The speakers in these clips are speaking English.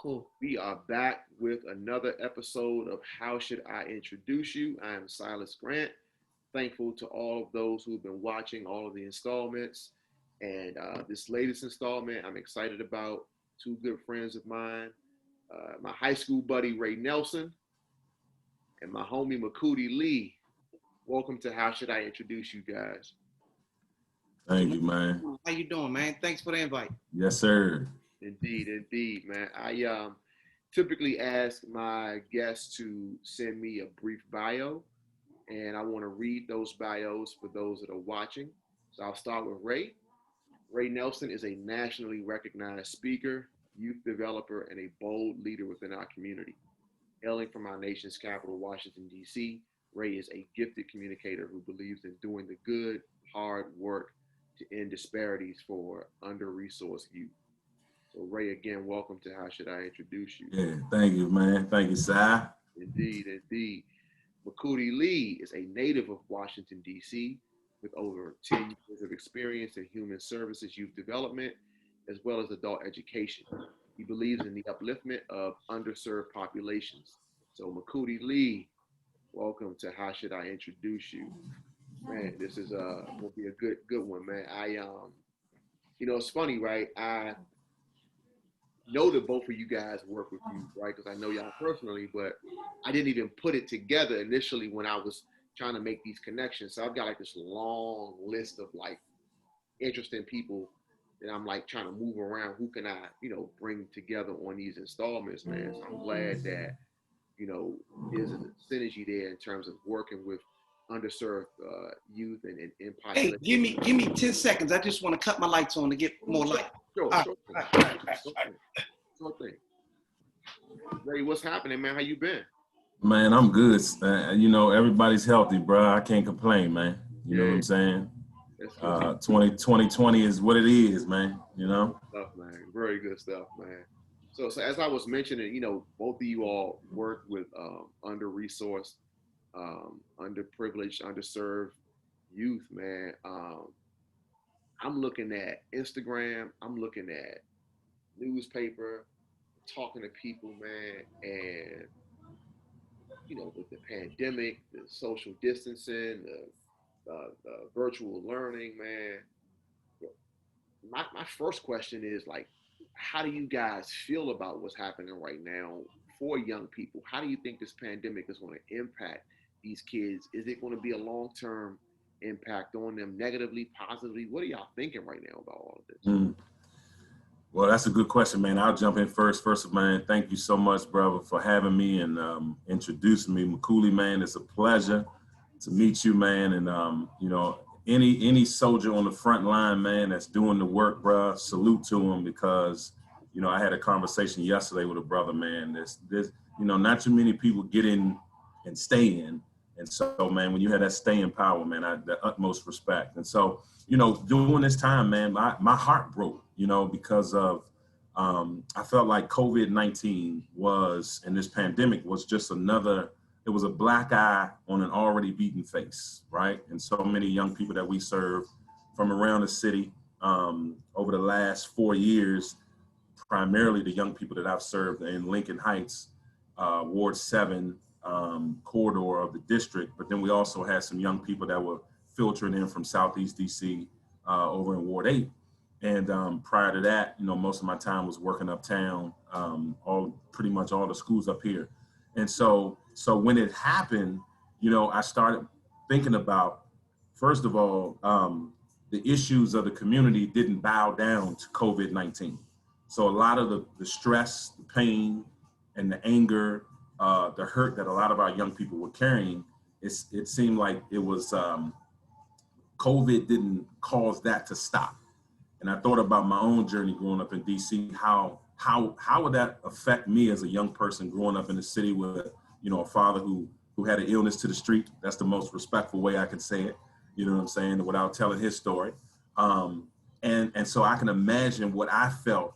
Cool. We are back with another episode of How Should I Introduce You? I am Silas Grant. Thankful to all of those who've been watching all of the installments. And this latest installment, I'm excited about two good friends of mine, my high school buddy, Ray Nelson, and my homie, Makuti Lee. Welcome to How Should I Introduce You guys? Thank you, man. How you doing, man? Thanks for the invite. Yes, sir. Indeed, man. I typically ask my guests to send me a brief bio, and I want to read those bios for those that are watching. So I'll start with Ray. Ray Nelson is a nationally recognized speaker, youth developer, and a bold leader within our community. Hailing from our nation's capital, Washington, D.C., Ray is a gifted communicator who believes in doing the good, hard work to end disparities for under-resourced youth. So Ray, again, welcome to How Should I Introduce You? Yeah, thank you, man. Thank you, Si. Indeed. Makuti Lee is a native of Washington, D.C., with over 10 years of experience in human services, youth development, as well as adult education. He believes in the upliftment of underserved populations. So Makuti Lee, welcome to How Should I Introduce You? Man, this is will be a good one, man. It's funny, right? I know that both of you guys work with you, right? Because I know y'all personally, but I didn't even put it together initially when I was trying to make these connections. So I've got like this long list of like interesting people that I'm like trying to move around. Who can I, bring together on these installments, man? So I'm glad that, there's a synergy there in terms of working with underserved youth and Hey, population. give me 10 seconds. I just want to cut my lights on to get more light. Sure thing. Ray, what's happening, man? How you been? Man, I'm good. Everybody's healthy, bro. I can't complain, man. You know what I'm saying? 2020 is what it is, man. Stuff, man. Very good stuff, man. So as I was mentioning, both of you all work with under-resourced, underprivileged, underserved youth, man. I'm looking at Instagram. I'm looking at newspaper, talking to people, man, and with the pandemic, the social distancing, the virtual learning, man. My first question is like, how do you guys feel about what's happening right now for young people? How do you think this pandemic is going to impact these kids? Is it going to be a long-term impact on them, negatively, positively? What are y'all thinking right now about all of this? Well, that's a good question, man. I'll jump in first. First, man, thank you so much, brother, for having me and introducing me. Makuti, man, it's a pleasure to meet you, man. And, any soldier on the front line, man, that's doing the work, bro, salute to him because, I had a conversation yesterday with a brother, man. There's not too many people get in and stay in. And so, man, when you have that staying power, man, the utmost respect. And so, during this time, man, my heart broke, because of, I felt like COVID-19 and this pandemic was just it was a black eye on an already beaten face, right? And so many young people that we serve from around the city over the last 4 years, primarily the young people that I've served in Lincoln Heights, Ward 7 corridor of the district. But then we also had some young people that were filtering in from Southeast DC over in Ward 8. And prior to that, most of my time was working uptown, pretty much all the schools up here. And so when it happened, I started thinking about, first of all, the issues of the community didn't bow down to COVID-19. So a lot of the stress, the pain, and the anger, the hurt that a lot of our young people were carrying, it seemed like it was, COVID didn't cause that to stop. And I thought about my own journey growing up in DC, how would that affect me as a young person growing up in the city with, a father who had an illness to the street. That's the most respectful way I can say it, you know what I'm saying, without telling his story. And so I can imagine what I felt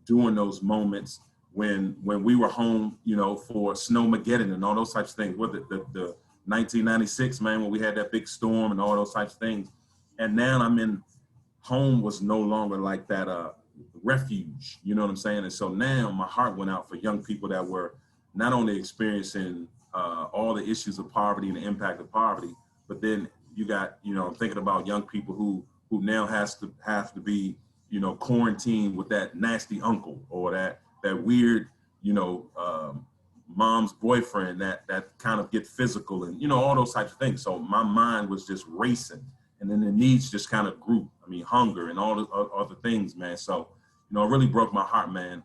during those moments when we were home, for Snowmageddon and all those types of things. What the 1996, man, when we had that big storm and all those types of things. And now home was no longer like that refuge, you know what I'm saying? And so now my heart went out for young people that were not only experiencing all the issues of poverty and the impact of poverty, but then you got, you know, I'm thinking about young people who now have to be, you know, quarantined with that nasty uncle or that weird, you know, mom's boyfriend that kind of get physical and, you know, all those types of things. So my mind was just racing, and then the needs just kind of grew. I mean, hunger and all the other things, man. So, you know, it really broke my heart, man.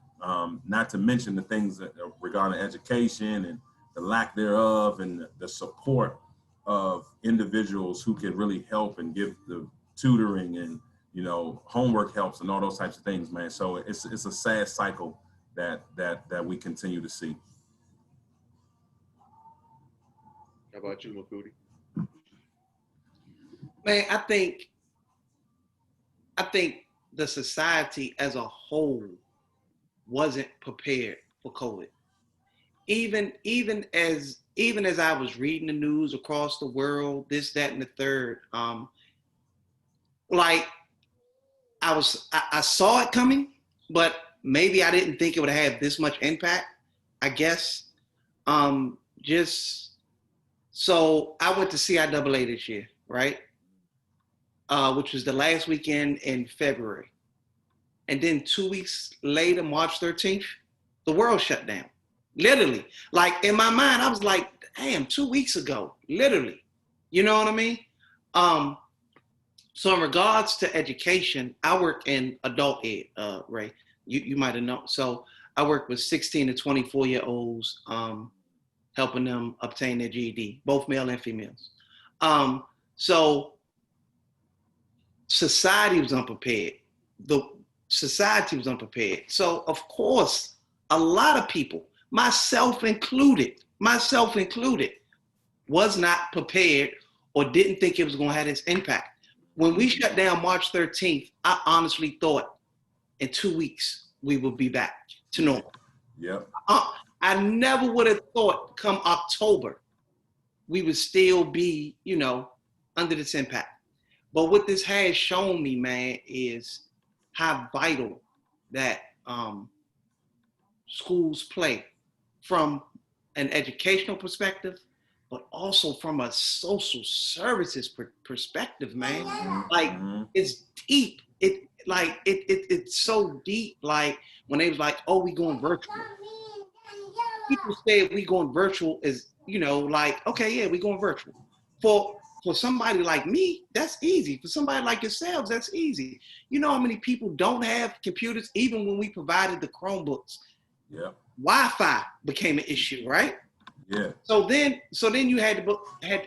Not to mention the things that regarding education and the lack thereof, and the support of individuals who can really help and give the tutoring and, you know, homework helps and all those types of things, man. So it's a sad cycle that we continue to see. How about you, Makuti? Man, I think the society as a whole wasn't prepared for COVID. Even as I was reading the news across the world, this, that, and the third, like I saw it coming, but maybe I didn't think it would have this much impact, I guess. Just so I went to CIAA this year, right? Which was the last weekend in February. And then 2 weeks later, March 13th, the world shut down. Literally. Like in my mind, I was like, damn, 2 weeks ago, literally. You know what I mean? So in regards to education, I work in adult ed, Ray. You might have known. So I work with 16 to 24-year-olds, helping them obtain their GED, both male and females. So society was unprepared. The society was unprepared. So of course, a lot of people, myself included, was not prepared or didn't think it was going to have this impact. When we shut down March 13th, I honestly thought in 2 weeks we would be back to normal. Yep. I never would have thought come October we would still be, you know, under this impact. But what this has shown me, man, is how vital that schools play from an educational perspective, but also from a social services perspective, man. Like it's deep. It's so deep. Like when they was like, "Oh, we going virtual." People say we going virtual is, you know, like, okay, yeah, we going virtual. For somebody like me, that's easy. For somebody like yourselves, that's easy. You know how many people don't have computers, even when we provided the Chromebooks. Yeah. Wi-Fi became an issue, right? Yeah. So then you had to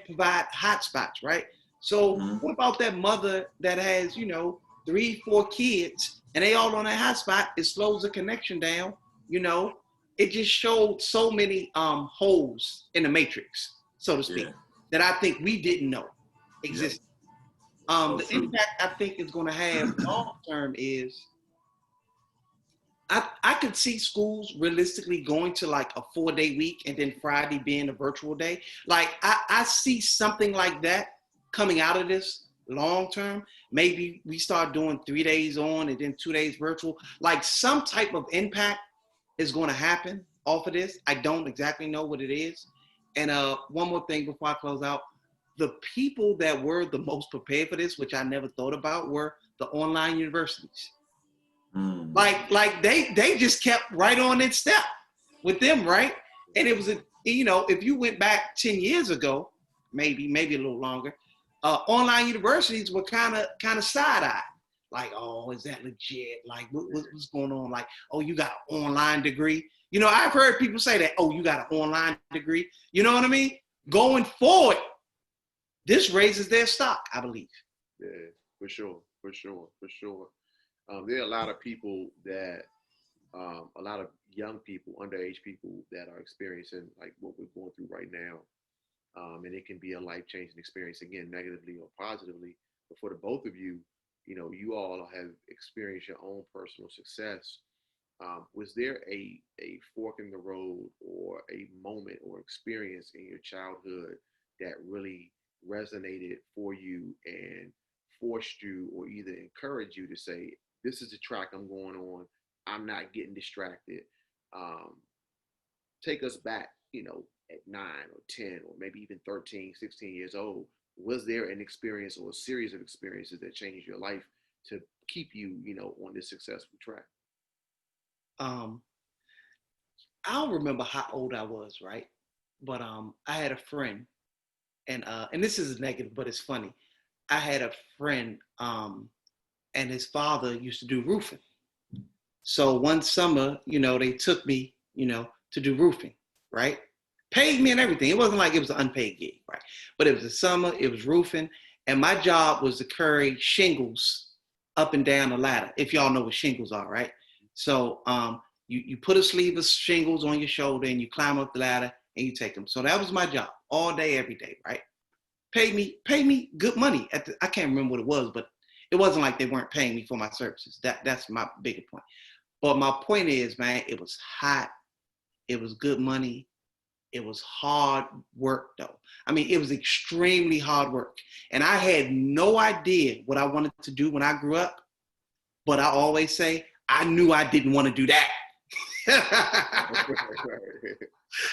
provide hotspots, right? So what about that mother that has, you know, 3-4 kids and they all on that hotspot? It slows the connection down, you know. It just showed so many holes in the matrix, so to speak, that I think we didn't know existed. The impact I think is going to have long term is I could see schools realistically going to like a 4-day week and then Friday being a virtual day. Like I see something like that coming out of this long term. Maybe we start doing 3 days on and then 2 days virtual. Like some type of impact is going to happen off of this. I don't exactly know what it is. And one more thing before I close out. The people that were the most prepared for this, which I never thought about, were the online universities. Like they just kept right on in step with them, right? And it was you know, if you went back 10 years ago, maybe a little longer, online universities were kind of side-eyed. Like, oh, is that legit? Like, what's going on? Like, oh, you got an online degree? You know, I've heard people say that, oh, you got an online degree. You know what I mean? Going forward, this raises their stock, I believe. Yeah, for sure. There are a lot of people that, a lot of young people, underage people that are experiencing like what we're going through right now. And it can be a life-changing experience, again, negatively or positively. But for the both of you, you know, you all have experienced your own personal success. Was there a fork in the road or a moment or experience in your childhood that really resonated for you and forced you or either encouraged you to say, this is the track I'm going on. I'm not getting distracted. Take us back, at 9 or 10 or maybe even 13, 16 years old. Was there an experience or a series of experiences that changed your life to keep you, on this successful track? I don't remember how old I was, right? But I had a friend, and this is negative, but it's funny. I had a friend, and his father used to do roofing. So one summer, they took me, to do roofing, right? Paid me and everything. It wasn't like it was an unpaid gig, right? But it was the summer, it was roofing, and my job was to carry shingles up and down the ladder, if y'all know what shingles are, right? So you put a sleeve of shingles on your shoulder and you climb up the ladder and you take them. So that was my job all day, every day, right? Paid me good money. I can't remember what it was, but it wasn't like they weren't paying me for my services. That's my bigger point. But my point is, man, it was hot. It was good money. It was hard work, though. I mean, it was extremely hard work. And I had no idea what I wanted to do when I grew up. But I always say, I knew I didn't want to do that.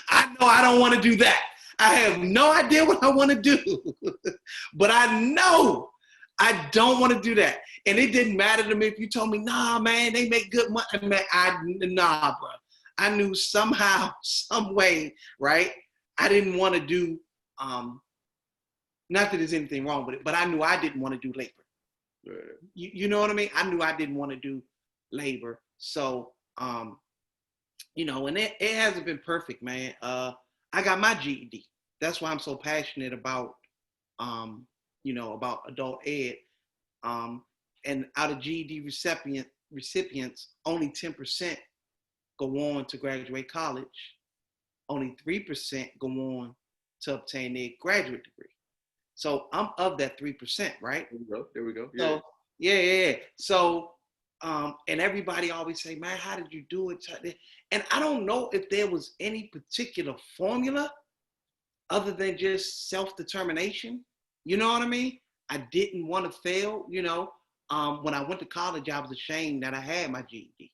I know I don't want to do that. I have no idea what I want to do. But I know I don't want to do that. And it didn't matter to me if you told me, nah, man, they make good money. Nah, bro. I knew somehow, some way, right? I didn't want to do, not that there's anything wrong with it, but I knew I didn't want to do labor. Yeah. You know what I mean? I knew I didn't want to do labor. So, and it hasn't been perfect, man. I got my GED. That's why I'm so passionate about, about adult ed. And out of GED recipients, only 10% go on to graduate college. Only 3% go on to obtain their graduate degree. So I'm of that 3%, right? There we go. Yeah. So, yeah. So, and everybody always say, man, how did you do it? And I don't know if there was any particular formula other than just self-determination. You know what I mean? I didn't want to fail, when I went to college, I was ashamed that I had my GED.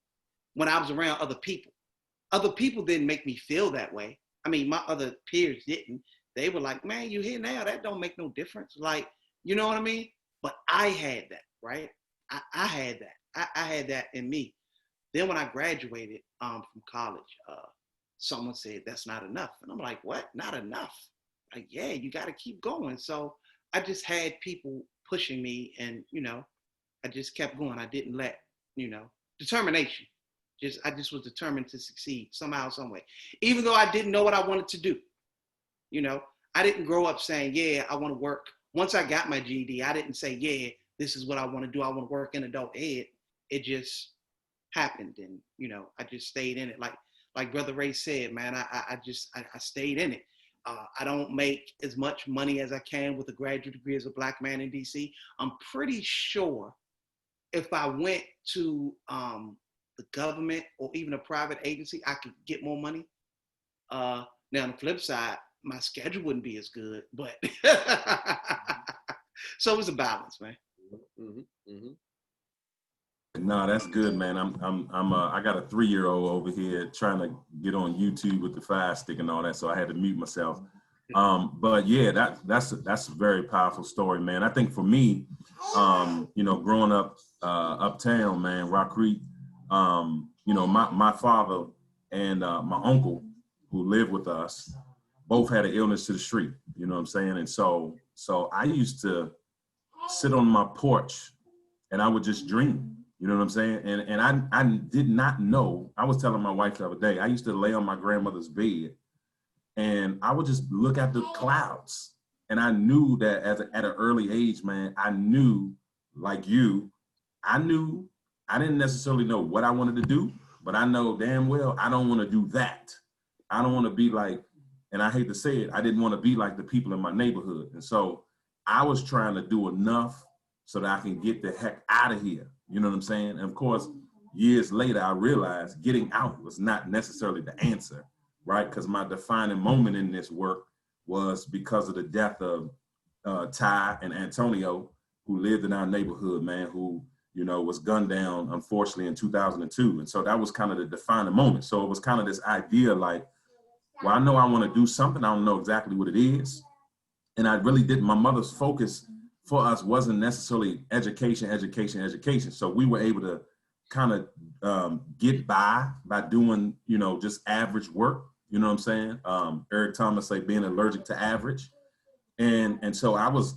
When I was around other people didn't make me feel that way. I mean, my other peers didn't. They were like, man, you here now, that don't make no difference. Like, you know what I mean? But I had that, right? I had that. I had that in me. Then when I graduated from college, someone said, that's not enough. And I'm like, what? Not enough? Like, yeah, you got to keep going. So I just had people pushing me and, I just kept going. I didn't let, determination. I just was determined to succeed somehow, some way. Even though I didn't know what I wanted to do. I didn't grow up saying, yeah, I want to work. Once I got my GED, I didn't say, yeah, this is what I want to do. I want to work in adult ed. It just happened. And, I just stayed in it. Like Brother Ray said, man, I stayed in it. I don't make as much money as I can with a graduate degree as a Black man in DC. I'm pretty sure if I went to the government or even a private agency, I could get more money. Now on the flip side, my schedule wouldn't be as good, but so it's a balance, man. Mm-hmm, mm-hmm. No, that's good, man. I got a 3-year-old over here trying to get on YouTube with the Fire Stick and all that, so I had to mute myself. But yeah, that's a very powerful story, man. I think for me, growing up uptown, man, Rock Creek, my father and my uncle who lived with us both had an illness to the street. You know what I'm saying? And so I used to sit on my porch and I would just dream. You know what I'm saying? And I did not know. I was telling my wife the other day, I used to lay on my grandmother's bed and I would just look at the clouds. And I knew that at an early age, man, I knew, like you, I didn't necessarily know what I wanted to do, but I know damn well I don't want to do that. I don't want to be like, and I hate to say it, I didn't want to be like the people in my neighborhood. And so I was trying to do enough so that I can get the heck out of here. You know what I'm saying? And of course, years later, I realized getting out was not necessarily the answer, right? Because my defining moment in this work was because of the death of Ty and Antonio, who lived in our neighborhood, man, who, was gunned down, unfortunately, in 2002. And so that was kind of the defining moment. So it was kind of this idea like, well, I know I want to do something. I don't know exactly what it is. And I really didn't. My mother's focus for us wasn't necessarily education. So we were able to kind of get by doing, just average work. You know what I'm saying? Eric Thomas say being allergic to average. And so I was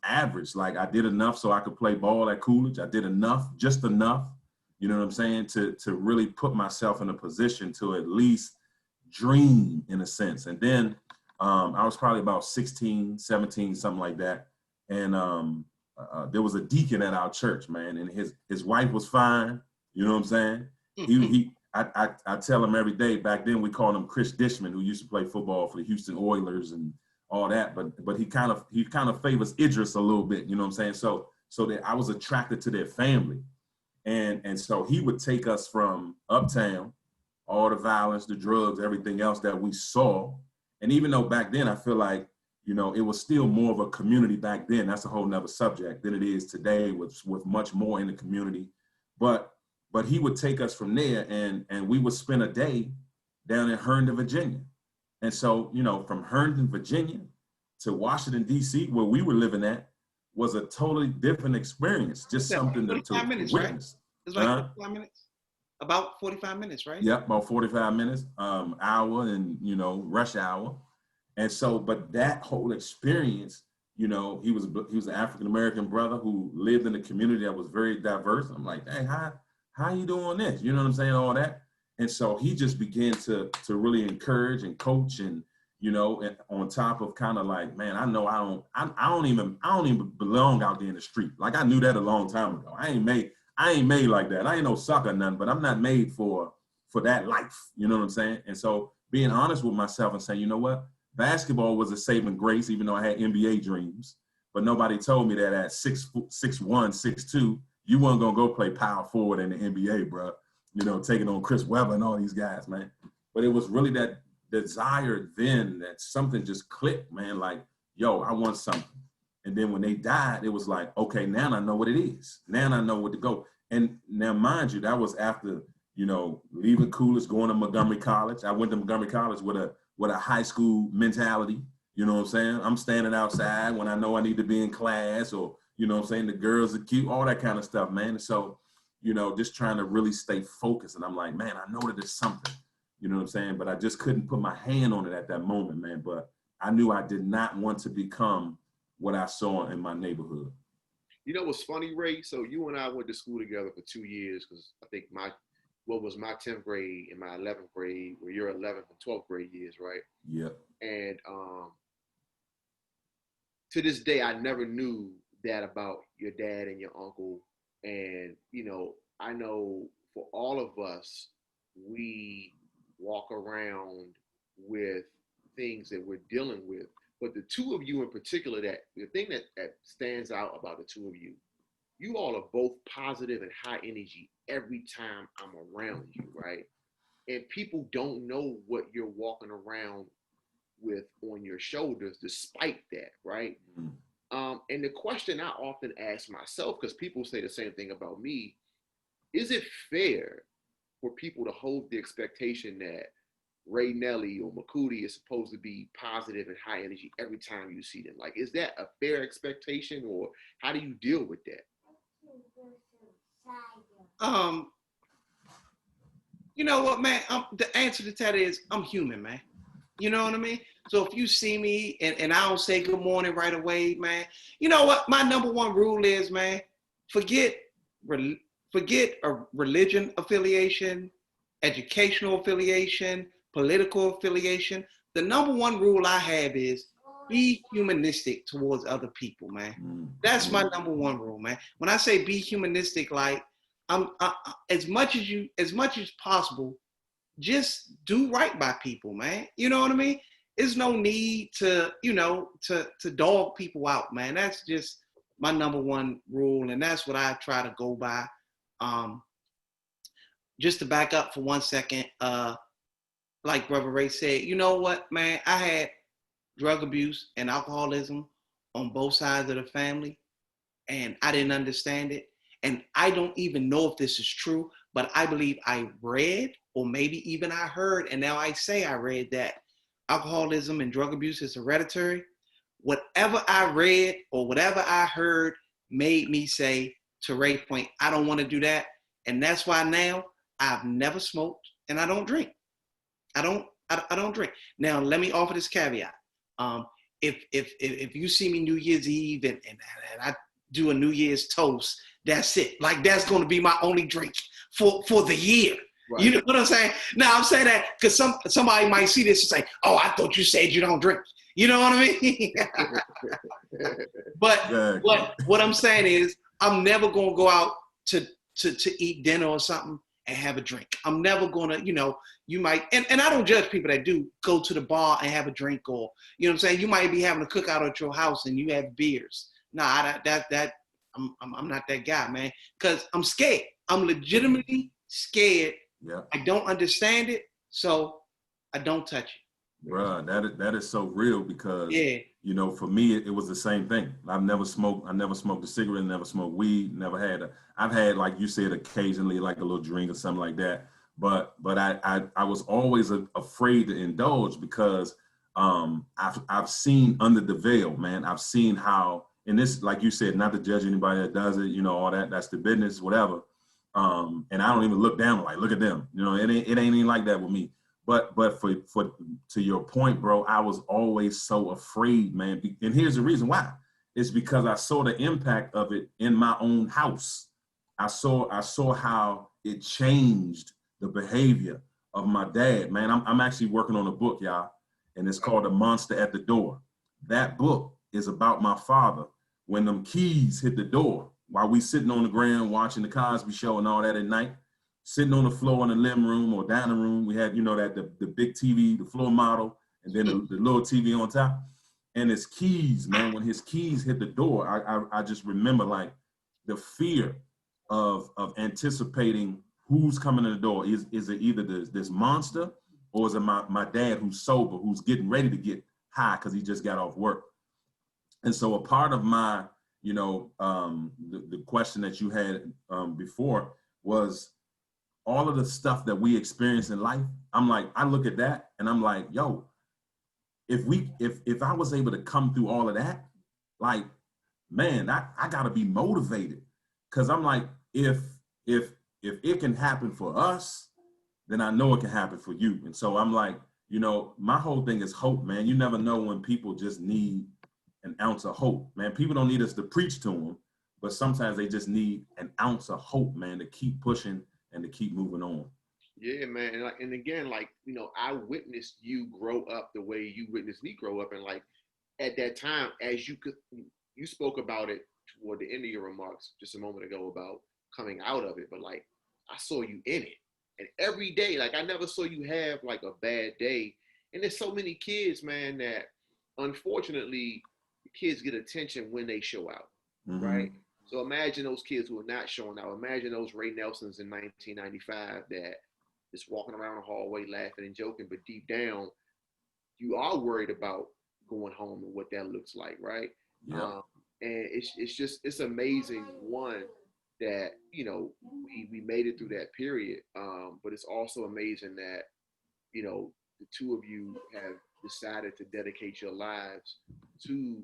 average. Like I did enough so I could play ball at Coolidge. I did enough, just enough, you know what I'm saying, to really put myself in a position to at least dream in a sense. And then I was probably about 16, 17, something like that. And there was a deacon at our church, man, and his wife was fine. You know what I'm saying? I tell him every day. Back then we called him Chris Dishman, who used to play football for the Houston Oilers and all that, but he kind of favors Idris a little bit, you know what I'm saying? So that I was attracted to their family. And so he would take us from uptown, all the violence, the drugs, everything else that we saw. And even though back then I feel like, it was still more of a community back then, that's a whole nother subject, than it is today with much more in the community. But he would take us from there and we would spend a day down in Herndon, Virginia. And so, from Herndon, Virginia to Washington, D.C., where we were living at, was a totally different experience. Just something to minutes, witness. Right? It's like 45 minutes? About 45 minutes, right? Yep, about 45 minutes, hour and, rush hour. And so, but that whole experience, he was an African-American brother who lived in a community that was very diverse. I'm like, hey, how you doing this? You know what I'm saying? All that. And so he just began to really encourage and coach and, and on top of kind of like, man, I know I don't even belong out there in the street. Like I knew that a long time ago. I ain't made like that. I ain't no sucker or nothing, but I'm not made for that life. You know what I'm saying? And so being honest with myself and saying, you know what? Basketball was a saving grace, even though I had NBA dreams, but nobody told me that at 6'1", 6'2", you weren't going to go play power forward in the NBA, bro. Taking on Chris Webber and all these guys, man. But it was really that desire then that something just clicked, man. Like, yo, I want something. And then when they died, it was like, okay, now I know what it is. Now I know where to go. And now, mind you, that was after, leaving Coolidge, going to Montgomery College. I went to Montgomery College with a high school mentality. You know what I'm saying? I'm standing outside when I know I need to be in class, or, you know what I'm saying, the girls are cute, all that kind of stuff, man. And so, just trying to really stay focused. And I'm like, man, I know that there's something, you know what I'm saying? But I just couldn't put my hand on it at that moment, man. But I knew I did not want to become what I saw in my neighborhood. You know what's funny, Ray? So you and I went to school together for 2 years, because I think my 10th grade and my 11th grade were your 11th and 12th grade years, right? Yep. And to this day, I never knew that about your dad and your uncle. And, I know for all of us, we walk around with things that we're dealing with. But the two of you in particular, the thing that stands out about the two of you, you all are both positive and high energy every time I'm around you, right? And people don't know what you're walking around with on your shoulders despite that, right? Mm-hmm. And the question I often ask myself, because people say the same thing about me, is it fair for people to hold the expectation that Ray Nelly or Makuti is supposed to be positive and high energy every time you see them? Like, is that a fair expectation, or how do you deal with that? You know what, man? The answer to that is I'm human, man. You know what I mean? So if you see me and I don't say good morning right away, man, you know what? My number one rule is, man, forget a religion affiliation, educational affiliation, political affiliation. The number one rule I have is be humanistic towards other people, man. That's my number one rule, man. When I say be humanistic, like as much as possible, just do right by people, man. You know what I mean? There's no need to dog people out, man. That's just my number one rule, and that's what I try to go by. Just to back up for 1 second, like Brother Ray said, you know what, man? I had drug abuse and alcoholism on both sides of the family, and I didn't understand it. and I don't even know if this is true, but I believe I read, or maybe even I heard, and now I say I read, that alcoholism and drug abuse is hereditary. Whatever I read or whatever I heard made me say, to Ray's point, I don't want to do that. And that's why now I've never smoked and I don't drink. I don't drink. Now, let me offer this caveat. If you see me New Year's Eve and I do a New Year's toast, that's it. Like, that's going to be my only drink for the year. Right. You know what I'm saying? Now, I'm saying that because somebody might see this and say, oh, I thought you said you don't drink. You know what I mean? But what I'm saying is, I'm never going to go out to eat dinner or something and have a drink. I'm never going to, you might, and I don't judge people that do go to the bar and have a drink, or, you know what I'm saying? You might be having a cookout at your house and you have beers. Nah, I'm not that guy, man, because I'm scared. I'm legitimately scared. Yeah. I don't understand it, so I don't touch it. Bruh, that is so real, because for me it was the same thing. I never smoked a cigarette, never smoked weed, I've had, like you said, occasionally like a little drink or something like that. But I was always afraid to indulge, because I've seen under the veil, man. I've seen how, and this, like you said, not to judge anybody that does it, all that's the business, whatever. And I don't even look down, like, look at them. It ain't even like that with me. But for to your point, bro, I was always so afraid, man. And here's the reason why. It's because I saw the impact of it in my own house. I saw how it changed the behavior of my dad, man. I'm actually working on a book, y'all, and it's called The Monster at the Door. That book is about my father. When them keys hit the door, while we sitting on the ground watching the Cosby Show and all that at night, sitting on the floor in the living room or dining room, we had, the big TV, the floor model, and then the little TV on top. And his keys, man, when his keys hit the door, I just remember, like, the fear of anticipating who's coming to the door. Is it either this monster, or is it my dad who's sober, who's getting ready to get high because he just got off work? And so a part of my, the question that you had before was all of the stuff that we experience in life. I'm like, I look at that and I'm like, yo, if I was able to come through all of that, like, man, I gotta be motivated. Cause I'm like, if it can happen for us, then I know it can happen for you. And so I'm like, my whole thing is hope, man. You never know when people just need an ounce of hope, man. People don't need us to preach to them, but sometimes they just need an ounce of hope, man, to keep pushing and to keep moving on. Yeah, man. And again, like, I witnessed you grow up the way you witnessed me grow up. And like, at that time, as you spoke about it toward the end of your remarks just a moment ago about coming out of it, but like, I saw you in it. And every day, like, I never saw you have like a bad day. And there's so many kids, man, that unfortunately, kids get attention when they show out, right? So imagine those kids who are not showing out. Imagine those Ray Nelsons in 1995 that is walking around the hallway laughing and joking, but deep down, you are worried about going home and what that looks like, right? Yeah. And it's amazing, one, that, we made it through that period. But it's also amazing that, the two of you have decided to dedicate your lives to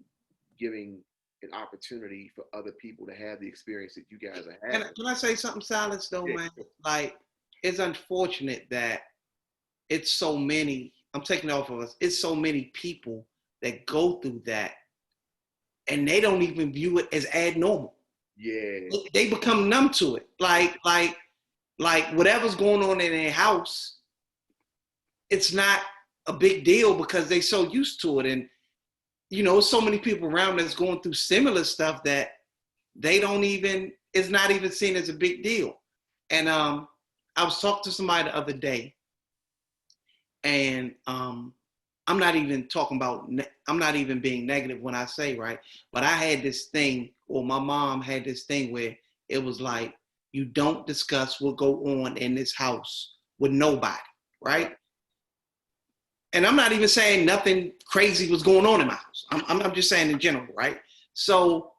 giving an opportunity for other people to have the experience that you guys are having. Can I say something, Silas, though, man? Like, it's unfortunate that it's so many, I'm taking it off of us, it's so many people that go through that and they don't even view it as abnormal. Yeah. They become numb to it. Like whatever's going on in their house, it's not a big deal because they're so used to it. And so many people around that's going through similar stuff that it's not even seen as a big deal. And I was talking to somebody the other day, and I'm not even being negative when I say, right, but I had this thing, or my mom had this thing where it was like, you don't discuss what go on in this house with nobody, right? And I'm not even saying nothing crazy was going on in my house. I'm just saying in general, right? So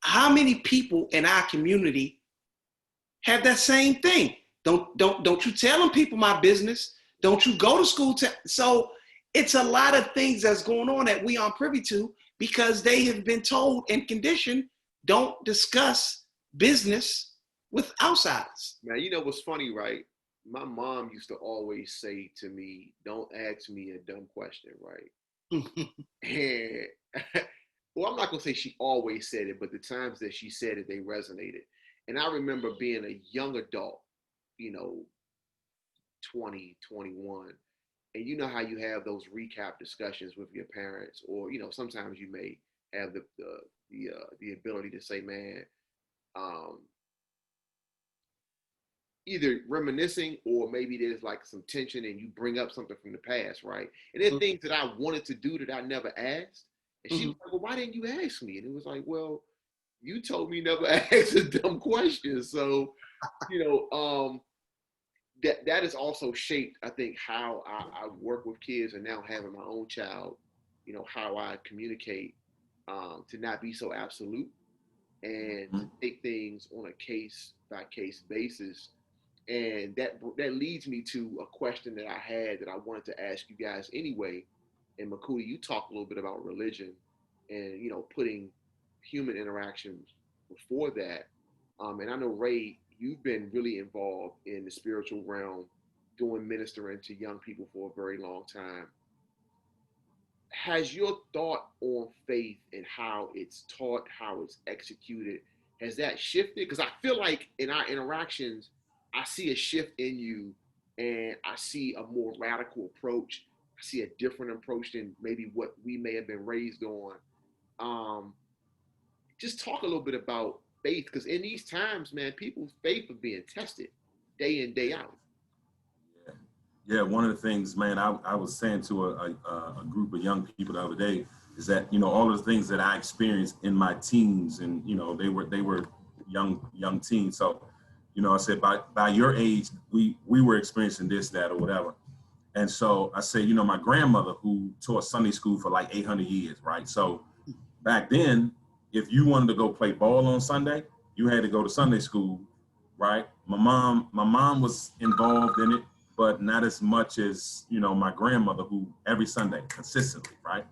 how many people in our community have that same thing? Don't you telling people my business? Don't you go to school? So it's a lot of things that's going on that we aren't privy to because they have been told and conditioned, don't discuss business with outsiders. Now, you know what's funny, right? My mom used to always say to me, don't ask me a dumb question, right? And well, I'm not gonna say she always said it, but the times that she said it, they resonated. And I remember being a young adult, you know, 20, 21, and you know how you have those recap discussions with your parents, or you know, sometimes you may have the ability to say, man, um, either reminiscing or maybe there's like some tension and you bring up something from the past, right? And there's things that I wanted to do that I never asked. And she was like, well, why didn't you ask me? And it was like, well, you told me never ask a dumb question. So, you know, that has also shaped, I think, how I work with kids, and now having my own child, you know, how I communicate, to not be so absolute and to take things on a case by case basis. And that leads me to a question that I had that I wanted to ask you guys anyway. And Makuti, you talked a little bit about religion and, you know, putting human interactions before that. And I know, Ray, you've been really involved in the spiritual realm, doing ministering to young people for a very long time. Has your thought on faith and how it's taught, how it's executed, has that shifted? Because I feel like in our interactions, I see a shift in you, and I see a more radical approach. I see a different approach than maybe what we may have been raised on. Um, just talk a little bit about faith, because in these times, man, people's faith are being tested day in, day out. Yeah, one of the things, man, I was saying to a group of young people the other day is that, you know, all of the things that I experienced in my teens, and, you know, they were young teens. So, you know, I said, by your age, we were experiencing this, that, or whatever. And so I said, you know, my grandmother, who taught Sunday school for like 800 years, right? So back then, if you wanted to go play ball on Sunday, you had to go to Sunday school, right? My mom was involved in it, but not as much as, you know, my grandmother, who every Sunday consistently, right?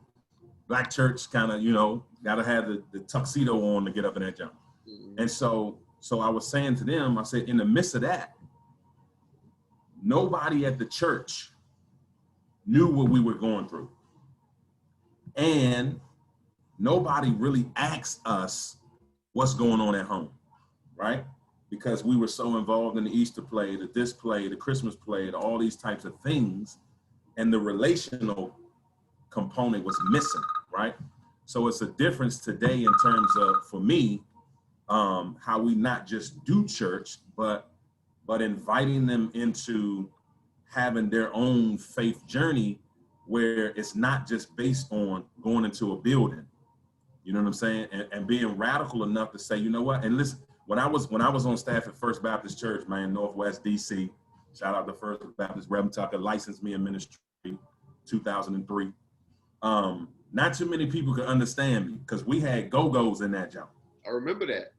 Black church, kind of, you know, got to have the tuxedo on to get up in that jump. Mm-hmm. And so I was saying to them, I said, in the midst of that, nobody at the church knew what we were going through. And nobody really asked us what's going on at home, right? Because we were so involved in the Easter play, the this play, the Christmas play, all these types of things, and the relational component was missing, right? So it's a difference today in terms of, for me, how we not just do church, but inviting them into having their own faith journey, where it's not just based on going into a building. You know what I'm saying? And being radical enough to say, you know what? And listen, when I was on staff at First Baptist Church, man, Northwest DC, shout out to First Baptist, Reverend Tucker licensed me in ministry 2003. Not too many people could understand me because we had go-go's in that job. I remember that.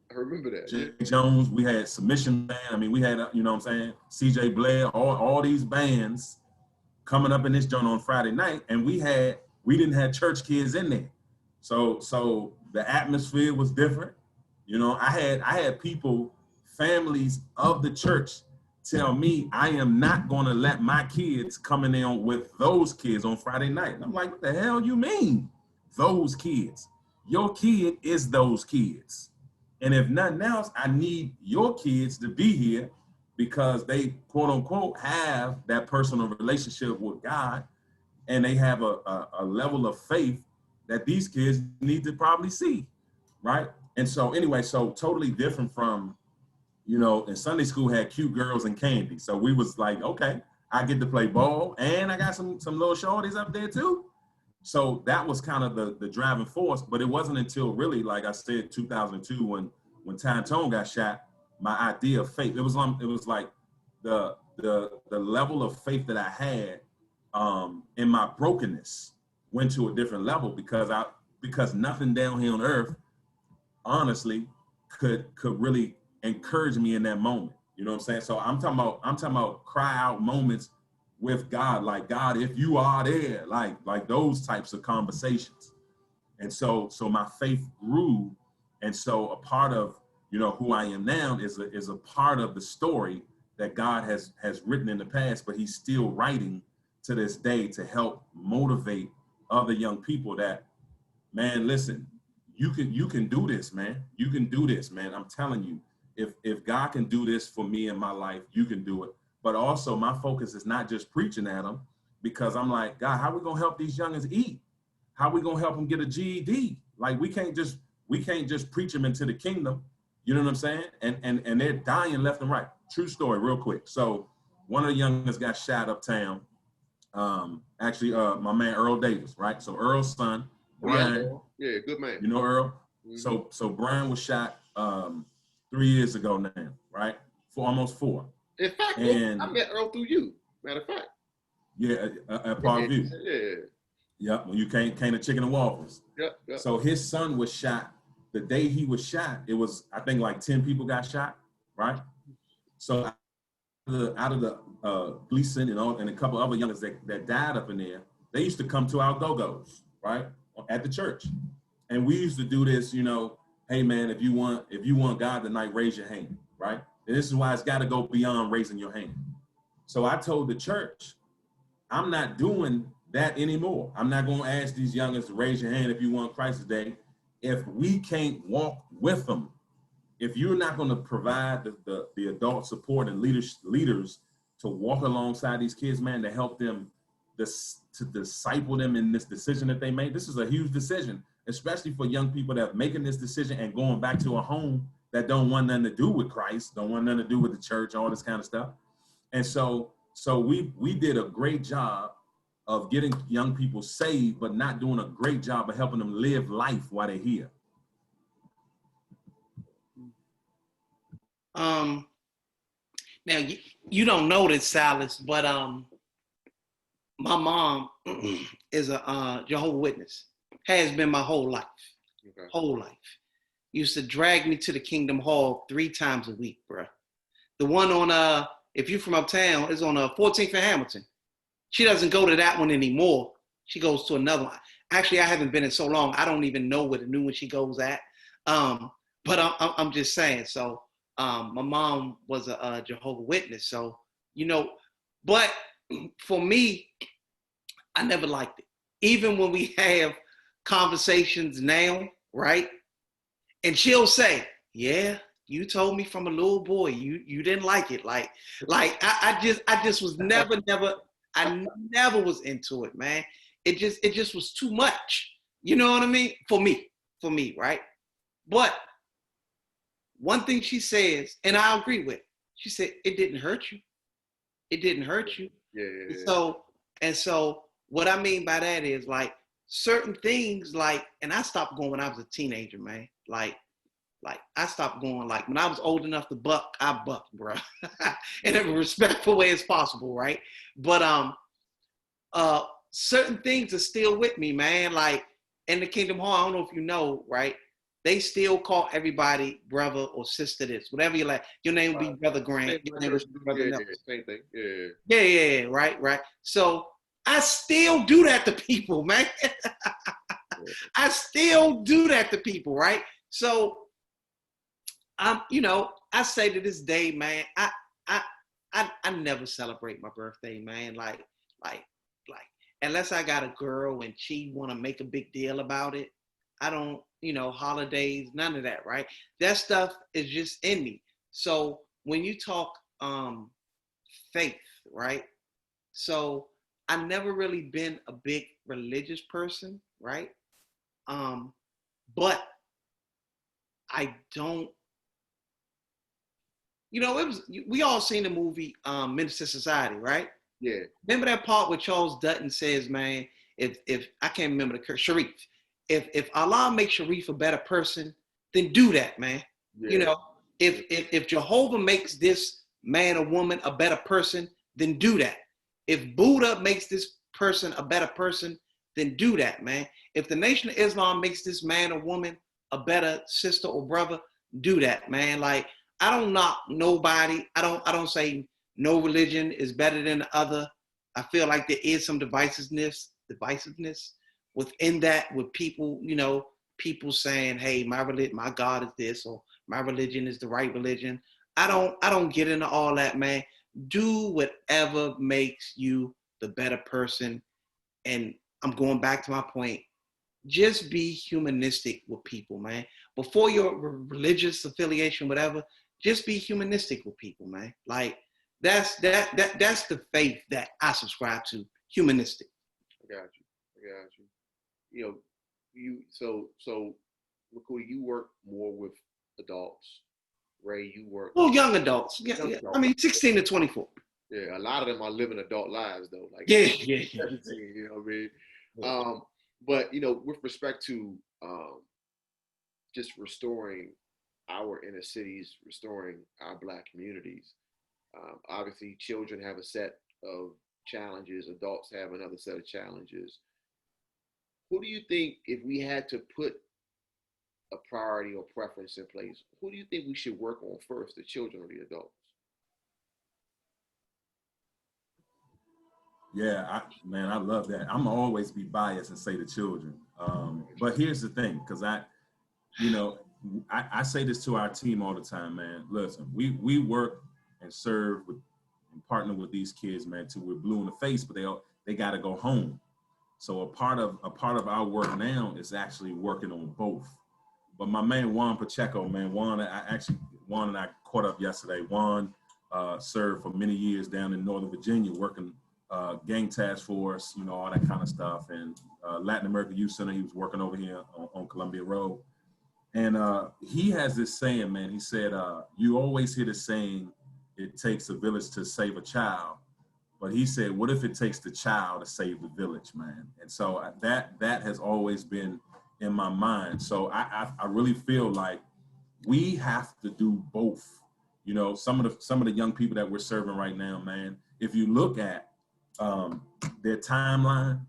Jay Jones, we had Submission Band. I mean, we had, you know what I'm saying, CJ Blair, all these bands coming up in this joint on Friday night, and we didn't have church kids in there. So the atmosphere was different. You know, I had people, families of the church, tell me I am not going to let my kids come in there with those kids on Friday night. And I'm like, what the hell you mean, those kids? Your kid is those kids. And if nothing else, I need your kids to be here because they, quote unquote, have that personal relationship with God, and they have a level of faith that these kids need to probably see, right? And so anyway, so totally different from, you know, in Sunday school had cute girls and candy. So we was like, okay, I get to play ball and I got some little shorties up there too. So that was kind of the driving force, but it wasn't until really, like I said, 2002 when Tone got shot, my idea of faith, it was like the level of faith that I had in my brokenness went to a different level because nothing down here on earth honestly could really encourage me in that moment. You know what I'm saying? So I'm talking about cry out moments with God, like, God, if you are there, like those types of conversations. And so my faith grew. And so a part of, you know, who I am now is a part of the story that God has written in the past, but he's still writing to this day to help motivate other young people that, man, listen, you can do this, man. You can do this, man. I'm telling you, if God can do this for me in my life, you can do it. But also my focus is not just preaching at them, because I'm like, God, how are we gonna help these youngins eat? How are we gonna help them get a GED? Like, we can't just preach them into the kingdom. You know what I'm saying? And they're dying left and right. True story, real quick. So one of the youngins got shot uptown. Actually, my man Earl Davis, right? So Earl's son, Brian. Yeah, good man. You know Earl? Mm-hmm. So Brian was shot 3 years ago now, right? For almost 4. In fact, and I met Earl through you. Matter of fact. Yeah, at Parkview. Yeah. Yep. When you came to Chicken and Waffles. Yep. So his son was shot. The day he was shot, it was, I think, like 10 people got shot, right? So out of the Gleason and a couple other youngers that died up in there, they used to come to our go-go's, right, at the church. And we used to do this, you know, hey man, if you want God tonight, raise your hand, right? And this is why it's got to go beyond raising your hand. So I told the church, I'm not doing that anymore. I'm not going to ask these youngins to raise your hand if you want Christ today. If we can't walk with them, if you're not going to provide the adult support and leaders to walk alongside these kids, man, to help them, to disciple them in this decision that they made. This is a huge decision, especially for young people that are making this decision and going back to a home that don't want nothing to do with Christ, don't want nothing to do with the church, all this kind of stuff. And so we did a great job of getting young people saved, but not doing a great job of helping them live life while they're here. Now you don't know this, Silas, but my mom is a Jehovah's Witness. Has been my whole life. Okay. Whole life. Used to drag me to the Kingdom Hall 3 times a week, bro. The one on if you're from uptown, is on 14th and Hamilton. She doesn't go to that one anymore. She goes to another one. Actually, I haven't been in so long, I don't even know where the new one she goes at. But I'm just saying. So my mom was a Jehovah's Witness. So, you know, but for me, I never liked it. Even when we have conversations now, right? And she'll say, yeah, you told me from a little boy, you didn't like it. Like I just was I never was into it, man. It just was too much. You know what I mean? For me, right? But one thing she says, and I agree with, she said, it didn't hurt you. It didn't hurt you. Yeah. And so what I mean by that is, like, certain things, like, and I stopped going when I was a teenager, man. Like I stopped going, like, when I was old enough to buck, I bucked, bro. In a respectful way as possible, right? But certain things are still with me, man. Like in the Kingdom Hall, I don't know if you know, right? They still call everybody brother or sister this, whatever you like. Your name will be Brother Grant. Your name will be Brother Nelson. Same thing. Yeah, right. So I still do that to people, man. I still do that to people, right? So I say to this day, man, I never celebrate my birthday, man. Like, unless I got a girl and she want to make a big deal about it, I don't, holidays, none of that, right? That stuff is just in me. So when you talk faith, right? So I've never really been a big religious person, right? But I don't, we all seen the movie Minister Society, right? Yeah. Remember that part where Charles Dutton says, man, if I can't remember the Sharif, if Allah makes Sharif a better person, then do that, man. Yeah. If Jehovah makes this man or woman a better person, then do that. If Buddha makes this person a better person, then do that, man. If the Nation of Islam makes this man or woman a better sister or brother, do that, man. Like, I don't knock nobody. I don't say no religion is better than the other. I feel like there is some divisiveness within that, with people, people saying, hey, my God is this, or my religion is the right religion. I don't get into all that, man. Do whatever makes you the better person. And I'm going back to my point. Just be humanistic with people, man. Before your religious affiliation, whatever, just be humanistic with people, man. Like, that's the faith that I subscribe to. Humanistic. I got you. You know, so Makuti, you work more with adults. Ray, you work. Well, young adults. Yeah. Adults. I mean, 16 to 24. Yeah, a lot of them are living adult lives though. Like, Yeah. 17, you know what I mean? Yeah. But with respect to just restoring our inner cities, restoring our Black communities, obviously children have a set of challenges, adults have another set of challenges. Who do you think, if we had to put a priority or preference in place, who do you think we should work on first, the children or the adults? Yeah, I love that. I'm always be biased and say the children. But here's the thing, because I say this to our team all the time, man. Listen, we work and serve with and partner with these kids, man, till we're blue in the face, but they got to go home. So a part of our work now is actually working on both. But my man Juan Pacheco, man, Juan and I caught up yesterday. Juan served for many years down in Northern Virginia, working gang task force, all that kind of stuff. And Latin American Youth Center, he was working over here on Columbia Road. And he has this saying, man, he said, you always hear the saying, it takes a village to save a child. But he said, what if it takes the child to save the village, man? And so that has always been in my mind. So I really feel like we have to do both. Some of the young people that we're serving right now, man, if you look at their timeline,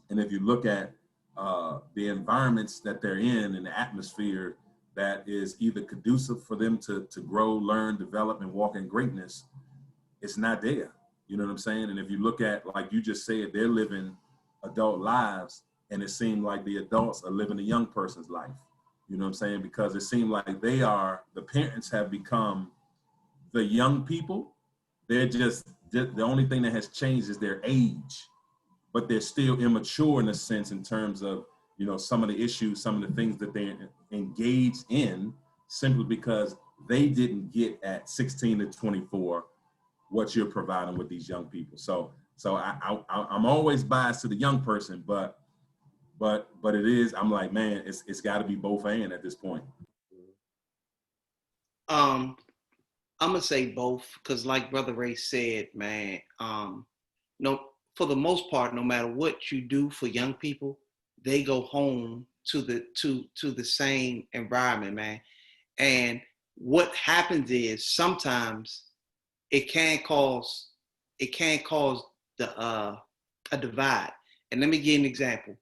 and if you look at the environments that they're in and the atmosphere that is either conducive for them to grow, learn, develop, and walk in greatness, it's not there. You know what I'm saying? And if you look at, like you just said, they're living adult lives, and it seemed like the adults are living a young person's life. You know what I'm saying? Because it seemed like the parents have become the young people. They're just the only thing that has changed is their age, but they're still immature in a sense in terms of, some of the issues, some of the things that they're engaged in, simply because they didn't get at 16 to 24 what you're providing with these young people. So I'm always biased to the young person, but it is, I'm like, man, it's got to be both and at this point. I'm gonna say both, because like Brother Ray said, man, for the most part, no matter what you do for young people, they go home to the same environment, man. And what happens is sometimes it can cause a divide. And let me give you an example.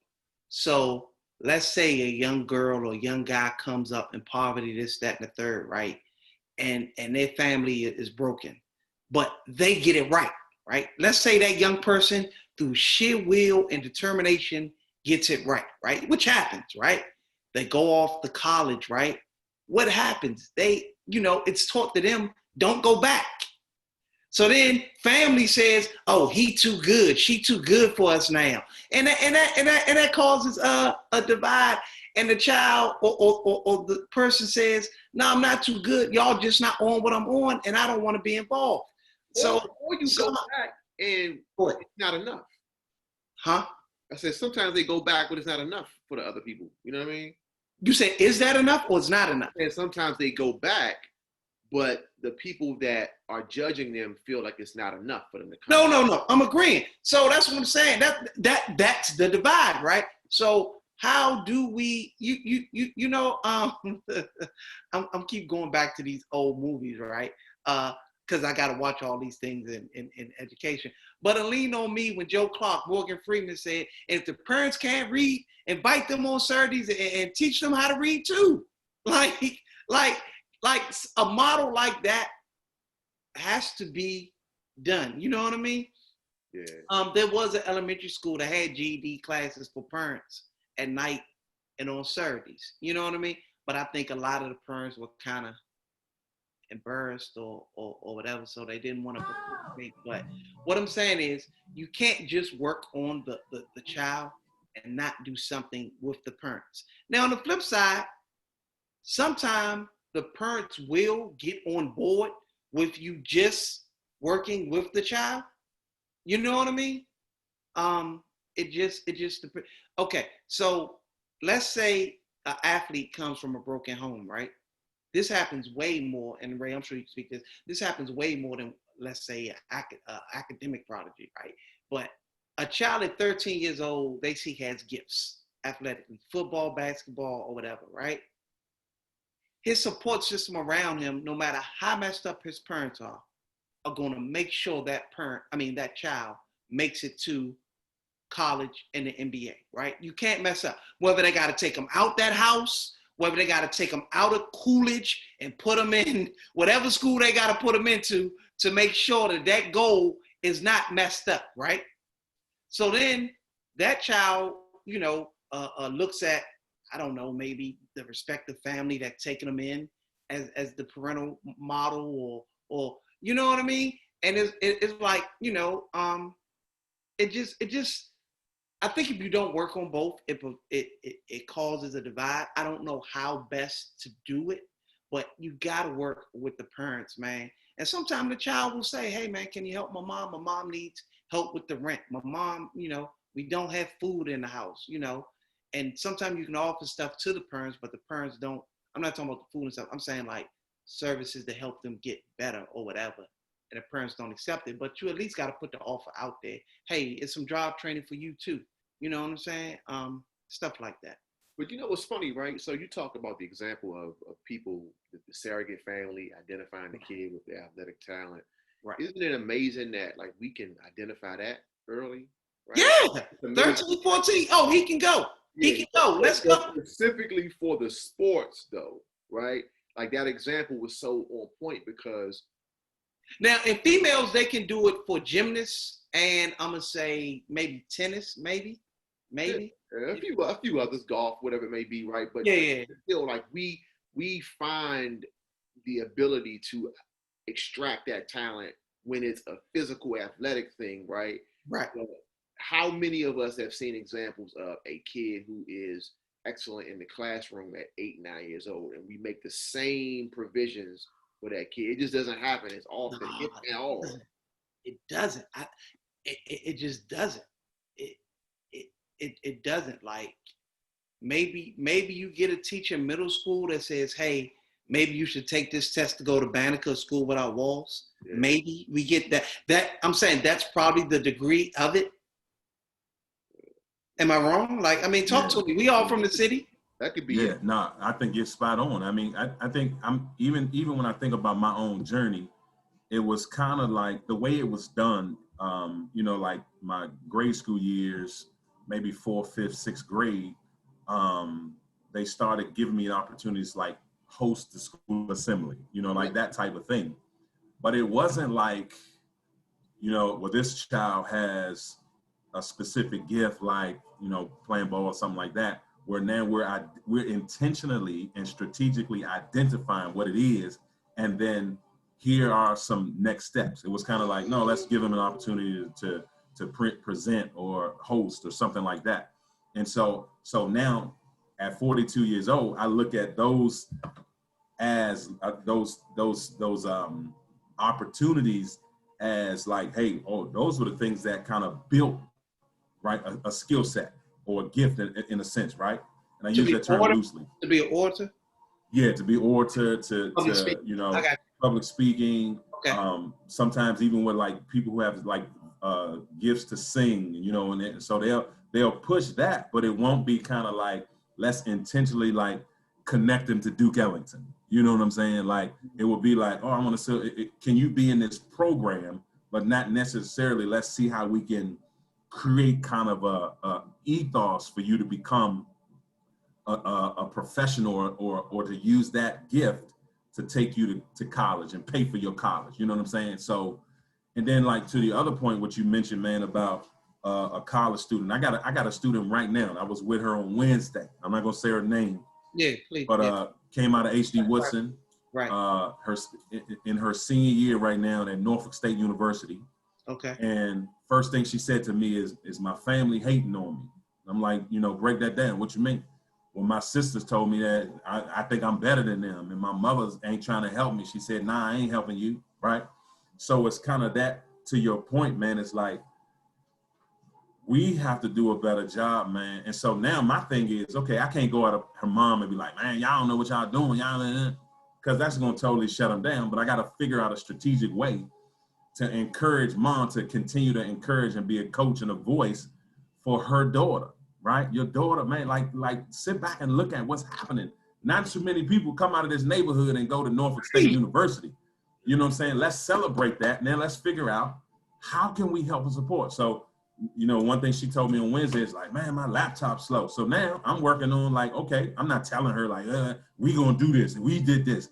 So let's say a young girl or young guy comes up in poverty, this, that, and the third, right? And their family is broken, but they get it right? Let's say that young person, through sheer will and determination, gets it right? Which happens, right? They go off to college, right? What happens? It's taught to them, don't go back. So then family says, oh, he too good, she too good for us now. And that causes a divide. And the child or the person says, no, I'm not too good. Y'all just not on what I'm on, and I don't want to be involved. So or you go back and it's not enough. Huh? I said, sometimes they go back, but it's not enough for the other people. You know what I mean? You say, is that enough or it's not enough? And sometimes they go back, but the people that are judging them feel like it's not enough for them to come. No. I'm agreeing. So that's what I'm saying. That's the divide, right? So how do we, I'm keep going back to these old movies, right? because I got to watch all these things in education. But it leaned on me when Joe Clark, Morgan Freeman said, if the parents can't read, invite them on Saturdays and teach them how to read too. Like a model like that has to be done. You know what I mean? Yeah. There was an elementary school that had GED classes for parents at night and on Saturdays. You know what I mean? But I think a lot of the parents were kind of embarrassed or whatever, so they didn't want to participate. But what I'm saying is, you can't just work on the child and not do something with the parents. Now, on the flip side, sometimes the parents will get on board with you just working with the child. You know what I mean? It just okay. So let's say an athlete comes from a broken home, right? This happens way more, and Ray, I'm sure you can speak this. This happens way more than, let's say, academic prodigy, right? But a child at 13 years old, they see has gifts athletically, football, basketball, or whatever, right? His support system around him, no matter how messed up his parents are going to make sure that child makes it to college and the NBA, right? You can't mess up. Whether they got to take them out that house, whether they got to take them out of Coolidge and put them in whatever school they got to put them into to make sure that goal is not messed up, right? So then that child, looks at, I don't know, maybe the respective family that's taking them in as the parental model or you know what I mean? And it's like, it just, I think if you don't work on both, it causes a divide. I don't know how best to do it, but you got to work with the parents, man. And sometimes the child will say, hey, man, can you help my mom? My mom needs help with the rent. My mom, we don't have food in the house, And sometimes you can offer stuff to the parents, but the parents don't. I'm not talking about the food and stuff. I'm saying like services to help them get better or whatever. And the parents don't accept it, but you at least got to put the offer out there. Hey, it's some job training for you too. You know what I'm saying? Stuff like that. But you know what's funny, right? So you talk about the example of people, the surrogate family identifying the kid with the athletic talent. Right. Isn't it amazing that like we can identify that early? Right? Yeah. 13, 14. Oh, he can go. Yeah. He can go. Let's go. Specifically for the sports though, right? Like that example was so on point because now in females, they can do it for gymnasts and I'm gonna say maybe tennis, maybe. Yeah, a few others, golf, whatever it may be, right? But still, like we find the ability to extract that talent when it's a physical, athletic thing, right? Right. So how many of us have seen examples of a kid who is excellent in the classroom at 8, 9 years old, and we make the same provisions for that kid? It just doesn't happen as often, if at all. It doesn't. It just doesn't. It doesn't. Like maybe you get a teacher in middle school that says, hey, maybe you should take this test to go to Banneker School Without Walls. Yeah. Maybe we get that I'm saying that's probably the degree of it. Am I wrong? Like, I mean, talk to me. We all from the city. That could be. Yeah, no, I think you're spot on. I mean, I think I'm even when I think about my own journey, it was kind of like the way it was done, like my grade school years, maybe 4th, 5th, 6th grade, they started giving me opportunities like host the school assembly, like that type of thing. But it wasn't like, well, this child has a specific gift, like, playing ball or something like that, where now we're intentionally and strategically identifying what it is. And then here are some next steps. It was kind of like, no, let's give them an opportunity to present or host or something like that. And so now at 42 years old, I look at those as those opportunities as like, hey, those were the things that kind of built, right, a skill set or a gift in a sense, right? And I use that term loosely. To be an orator? Yeah, to be orator, to public speaking. Okay. Sometimes even with like people who have like gifts to sing, and so they'll push that, but it won't be kind of like, let's intentionally like connect them to Duke Ellington, You know what I'm saying? Like, it would be like, oh, I want to, can you be in this program, but not necessarily, let's see how we can create kind of a ethos for you to become a professional or to use that gift to take you to college and pay for your college. You know what I'm saying? So, and then like to the other point, what you mentioned, man, about a college student. I got a student right now. I was with her on Wednesday. I'm not gonna say her name. Yeah, please. But came out of H.D. Woodson. Right. Her in her senior year right now at Norfolk State University. Okay. And first thing she said to me is my family hating on me. I'm like, you know, break that down. What you mean? Well, my sisters told me that I think I'm better than them, and my mother ain't trying to help me. She said, nah, I ain't helping you, right? So it's kind of that, to your point, man. It's like, we have to do a better job, man. And so now my thing is, okay, I can't go out of her mom and be like, man, y'all don't know what y'all doing, y'all, because that's going to totally shut them down. But I got to figure out a strategic way to encourage mom to continue to encourage and be a coach and a voice for her daughter, right? Your daughter, man, like sit back and look at what's happening. Not too many people come out of this neighborhood and go to Norfolk State University. You know what I'm saying? Let's celebrate that. And then let's figure out how can we help and support. So, you know, one thing she told me on Wednesday is like, man, my laptop's slow. So now I'm working on like, okay, I'm not telling her like, we gonna do this and we did this.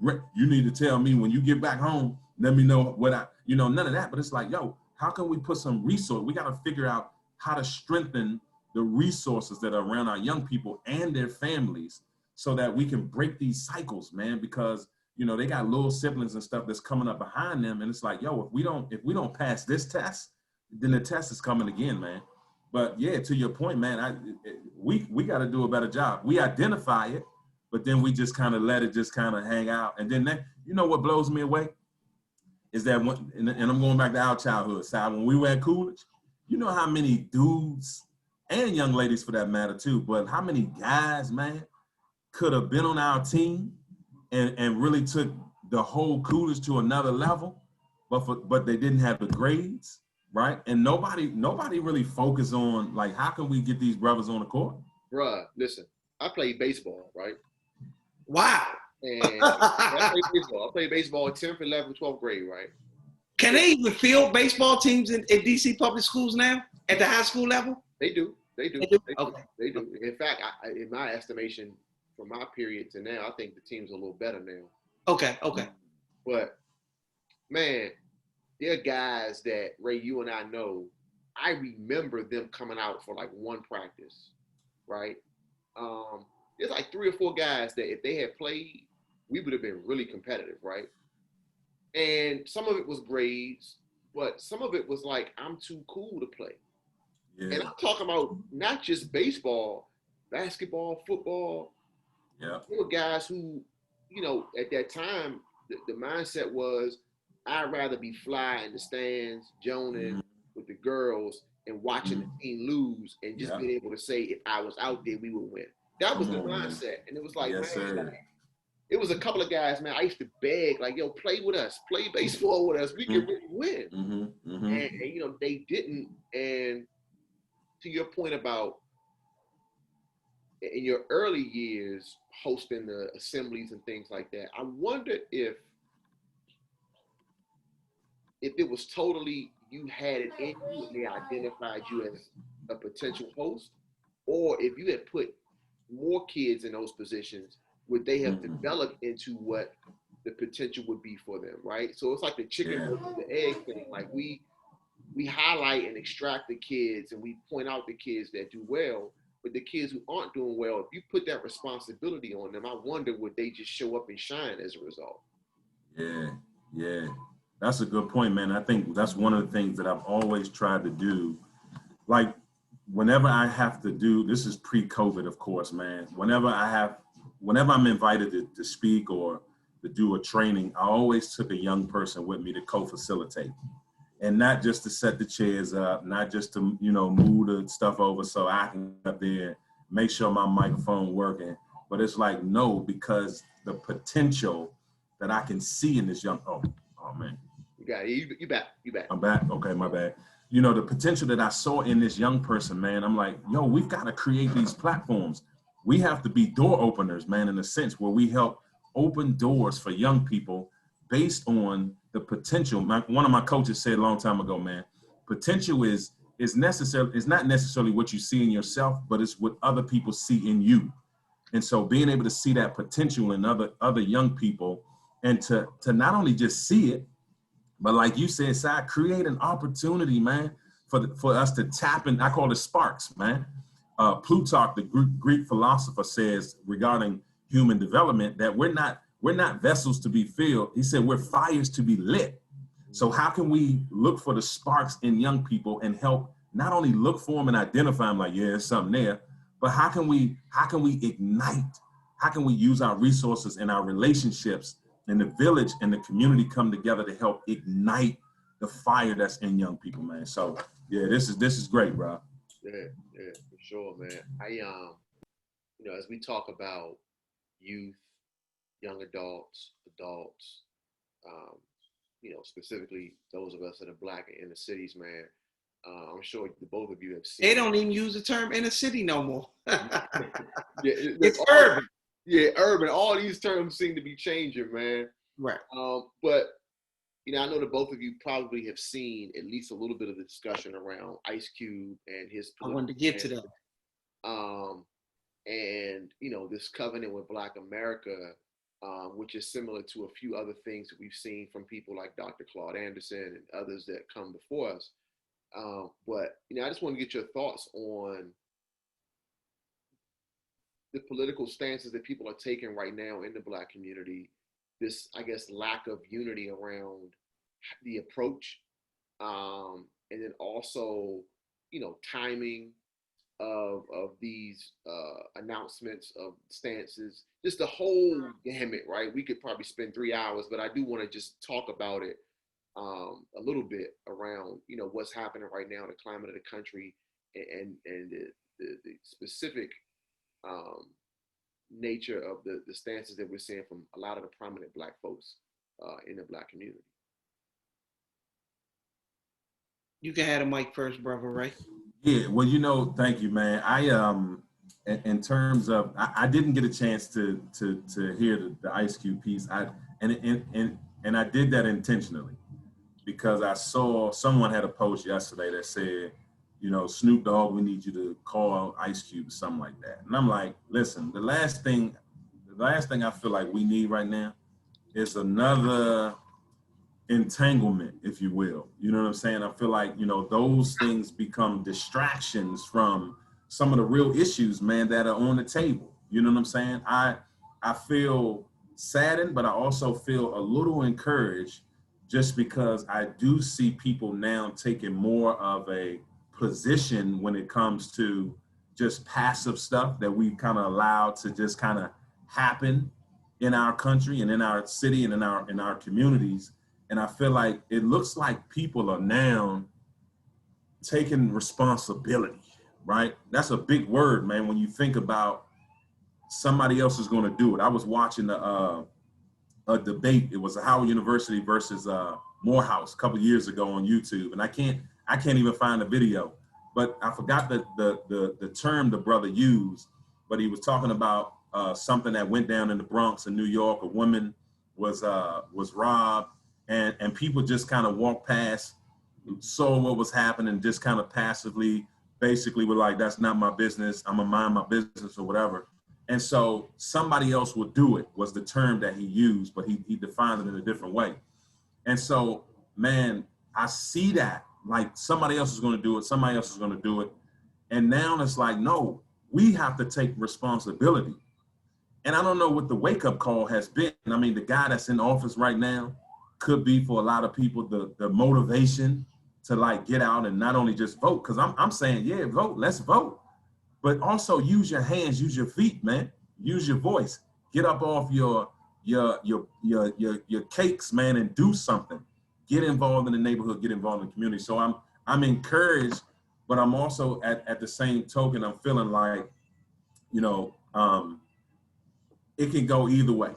You need to tell me when you get back home, let me know what none of that. But it's like, yo, how can we put some resource? We got to figure out how to strengthen the resources that are around our young people and their families so that we can break these cycles, man, because, you know, they got little siblings and stuff that's coming up behind them. And it's like, yo, if we don't pass this test, then the test is coming again, man. But yeah, to your point, man, we got to do a better job. We identify it, but then we just kind of let it just kind of hang out. And then you know what blows me away is that and I'm going back to our childhood side, when we were at Coolidge, you know how many dudes and young ladies for that matter too, but how many guys, man, could have been on our team and really took the whole Coolidge to another level, but they didn't have the grades. Right, and nobody really focused on like, how can we get these brothers on the court? Bruh, listen, I played baseball, right? Wow. And I played baseball in 10th, 11th, 12th grade, right? Can they even field baseball teams in DC public schools now at the high school level? They do. Okay. They do. In fact, in my estimation, from my period to now, I think the team's a little better now. Okay. But man, there are guys that, Ray, you and I know, I remember them coming out for like one practice, right? There's like 3 or 4 guys that if they had played, we would have been really competitive, right? And some of it was grades, but some of it was like, I'm too cool to play. Yeah. And I'm talking about not just baseball, basketball, football. Yeah. There were guys who, you know, at that time, the mindset was, I'd rather be fly in the stands, joning with the girls and watching the team lose and just being able to say, if I was out there, we would win. That was the mindset. And it was like, yes, man, it was a couple of guys, man, I used to beg, like, yo, play with us, play baseball with us. We can really win. And, you know, they didn't. And to your point about in your early years, hosting the assemblies and things like that, I wonder if it was totally, you had it in you and they identified you as a potential host, or if you had put more kids in those positions, would they have developed into what the potential would be for them, right? So it's like the chicken versus the egg thing. Like we highlight and extract the kids and we point out the kids that do well, but the kids who aren't doing well, if you put that responsibility on them, I wonder would they just show up and shine as a result? Yeah. That's a good point, man. I think that's one of the things that I've always tried to do. Like whenever I have to do, this is pre-COVID, of course, man. Whenever I'm invited to speak or to do a training, I always took a young person with me to co-facilitate. And not just to set the chairs up, not just to, you know, move the stuff over so I can get up there, make sure my microphone working. But it's like, no, because the potential that I can see in this young, oh man. You got it. You back. I'm back. Okay, my bad. You know, the potential that I saw in this young person, man, I'm like, yo, we've got to create these platforms. We have to be door openers, man, in a sense where we help open doors for young people based on the potential. One of my coaches said a long time ago, man, potential is not necessarily what you see in yourself, but it's what other people see in you. And so being able to see that potential in other young people, and to not only just see it, but like you said, Si, create an opportunity, man, for us to tap in. I call it sparks, man. Plutarch, the Greek philosopher, says regarding human development that we're not vessels to be filled. He said we're fires to be lit. So how can we look for the sparks in young people and help not only look for them and identify them like, yeah, there's something there, but how can we ignite? How can we use our resources and our relationships in the village and the community come together to help ignite the fire that's in young people, man? So yeah, this is great, bro. Yeah, for sure, man. As we talk about youth, young adults, specifically those of us that are Black and in the cities, man. I'm sure the both of you have seen. They don't even use the term inner city no more. It's urban. Yeah, urban. All these terms seem to be changing, man. Right. But I know that both of you probably have seen at least a little bit of the discussion around Ice Cube and his. I wanted to get to that. And this covenant with Black America, which is similar to a few other things that we've seen from people like Dr. Claude Anderson and others that come before us. But I just want to get your thoughts on the political stances that people are taking right now in the Black community. This, I guess, lack of unity around the approach, and then also, timing of these announcements of stances, just the whole gamut, right? We could probably spend 3 hours, but I do want to just talk about it a little bit around, what's happening right now, the climate of the country, and the specific nature of the stances that we're seeing from a lot of the prominent Black folks in the Black community. You can have the mic first, brother Ray. Yeah, well, thank you, man. I in terms of, I didn't get a chance to hear the Ice Cube piece. And I did that intentionally because I saw someone had a post yesterday that said, Snoop Dogg, we need you to call Ice Cube, something like that. And I'm like, listen, the last thing I feel like we need right now is another entanglement, if you will. You know what I'm saying? I feel like, those things become distractions from some of the real issues, man, that are on the table. You know what I'm saying? I feel saddened, but I also feel a little encouraged just because I do see people now taking more of a position when it comes to just passive stuff that we've kind of allowed to just kind of happen in our country and in our city and in our communities. And I feel like it looks like people are now taking responsibility, right? That's a big word, man, when you think about somebody else is going to do it. I was watching a debate. It was a Howard University versus Morehouse a couple of years ago on YouTube. And I can't even find the video, but I forgot the term the brother used, but he was talking about something that went down in the Bronx in New York. A woman was robbed. And people just kind of walked past, saw what was happening, just kind of passively, basically were like, that's not my business. I'm gonna mind my business or whatever. And so somebody else would do it was the term that he used, but he defined it in a different way. And so, man, I see that like somebody else is gonna do it. Somebody else is gonna do it. And now it's like, no, we have to take responsibility. And I don't know what the wake up call has been. I mean, the guy that's in office right now could be for a lot of people the motivation to like get out and not only just vote, because I'm saying, yeah, vote, let's vote, but also use your hands, use your feet, man, use your voice, get up off your cakes, man, and do something. Get involved in the neighborhood, get involved in the community. So I'm encouraged, but I'm also at the same token, I'm feeling like, it can go either way.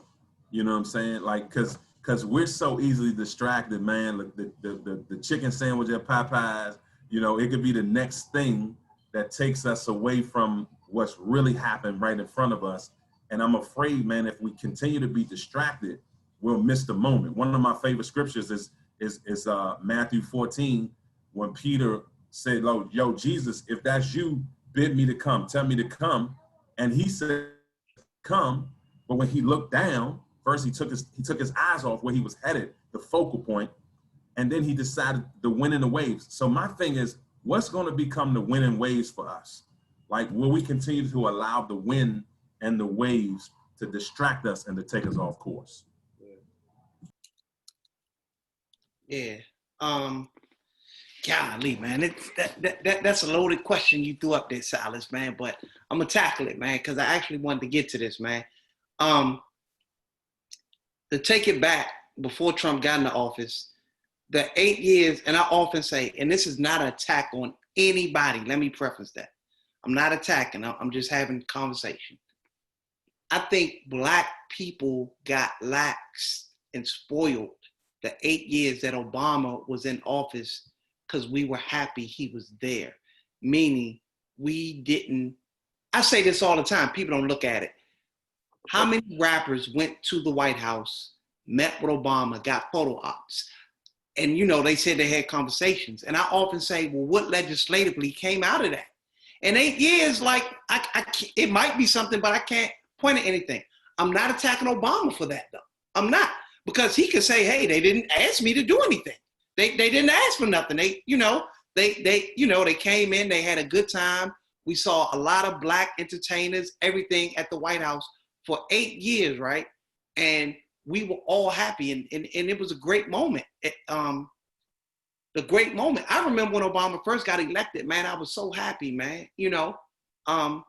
You know what I'm saying? Like, because we're so easily distracted, man. The chicken sandwich at Popeyes, it could be the next thing that takes us away from what's really happened right in front of us. And I'm afraid, man, if we continue to be distracted, we'll miss the moment. One of my favorite scriptures is Matthew 14, when Peter said, yo, Jesus, if that's you, bid me to come, tell me to come. And he said, come. But when he looked down, first he took his eyes off where he was headed, the focal point, and then he decided the wind and the waves. So my thing is, what's going to become the wind and waves for us? Like, will we continue to allow the wind and the waves to distract us and to take us off course? Yeah. Golly, man, it's that's a loaded question you threw up there, Silas, man. But I'm gonna tackle it, man, because I actually wanted to get to this, man. To take it back before Trump got into office, the 8 years, and I often say, and this is not an attack on anybody. Let me preface that. I'm not attacking. I'm just having conversation. I think Black people got lax and spoiled the 8 years that Obama was in office because we were happy he was there. Meaning we didn't, I say this all the time, people don't look at it. How many rappers went to the White House, met with Obama, got photo ops? And, you know, they said they had conversations. And I often say, well, what legislatively came out of that? In 8 years, like, it might be something, but I can't point at anything. I'm not attacking Obama for that, though. I'm not. Because he could say, hey, they didn't ask me to do anything. They didn't ask for nothing. They came in, they had a good time. We saw a lot of Black entertainers, everything at the White House for 8 years, right? And we were all happy, and it was a great moment. The great moment. I remember when Obama first got elected, man, I was so happy, man, you know. And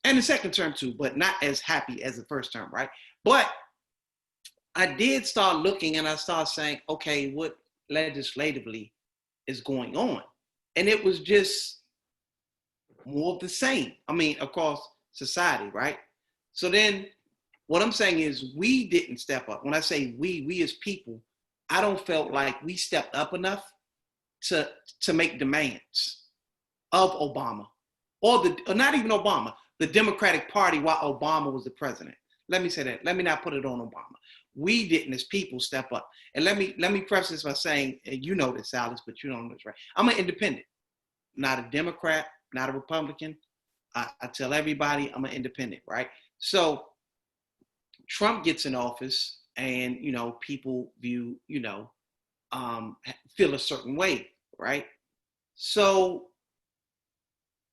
the second term too, but not as happy as the first term, right? But I did start looking and I started saying, okay, what legislatively is going on? And it was just more of the same. I mean, across society, right? So then what I'm saying is we didn't step up. When I say we as people, I don't felt like we stepped up enough to make demands of Obama or not even Obama, the Democratic Party while Obama was the president. Let me say that. Let me not put it on Obama. We didn't as people step up. And let me preface this by saying, and you know this, Alice, but you don't know this, right? I'm an independent, not a Democrat, not a Republican. I tell everybody I'm an independent, right? So Trump gets in office and, you know, people view, you know, feel a certain way, right? So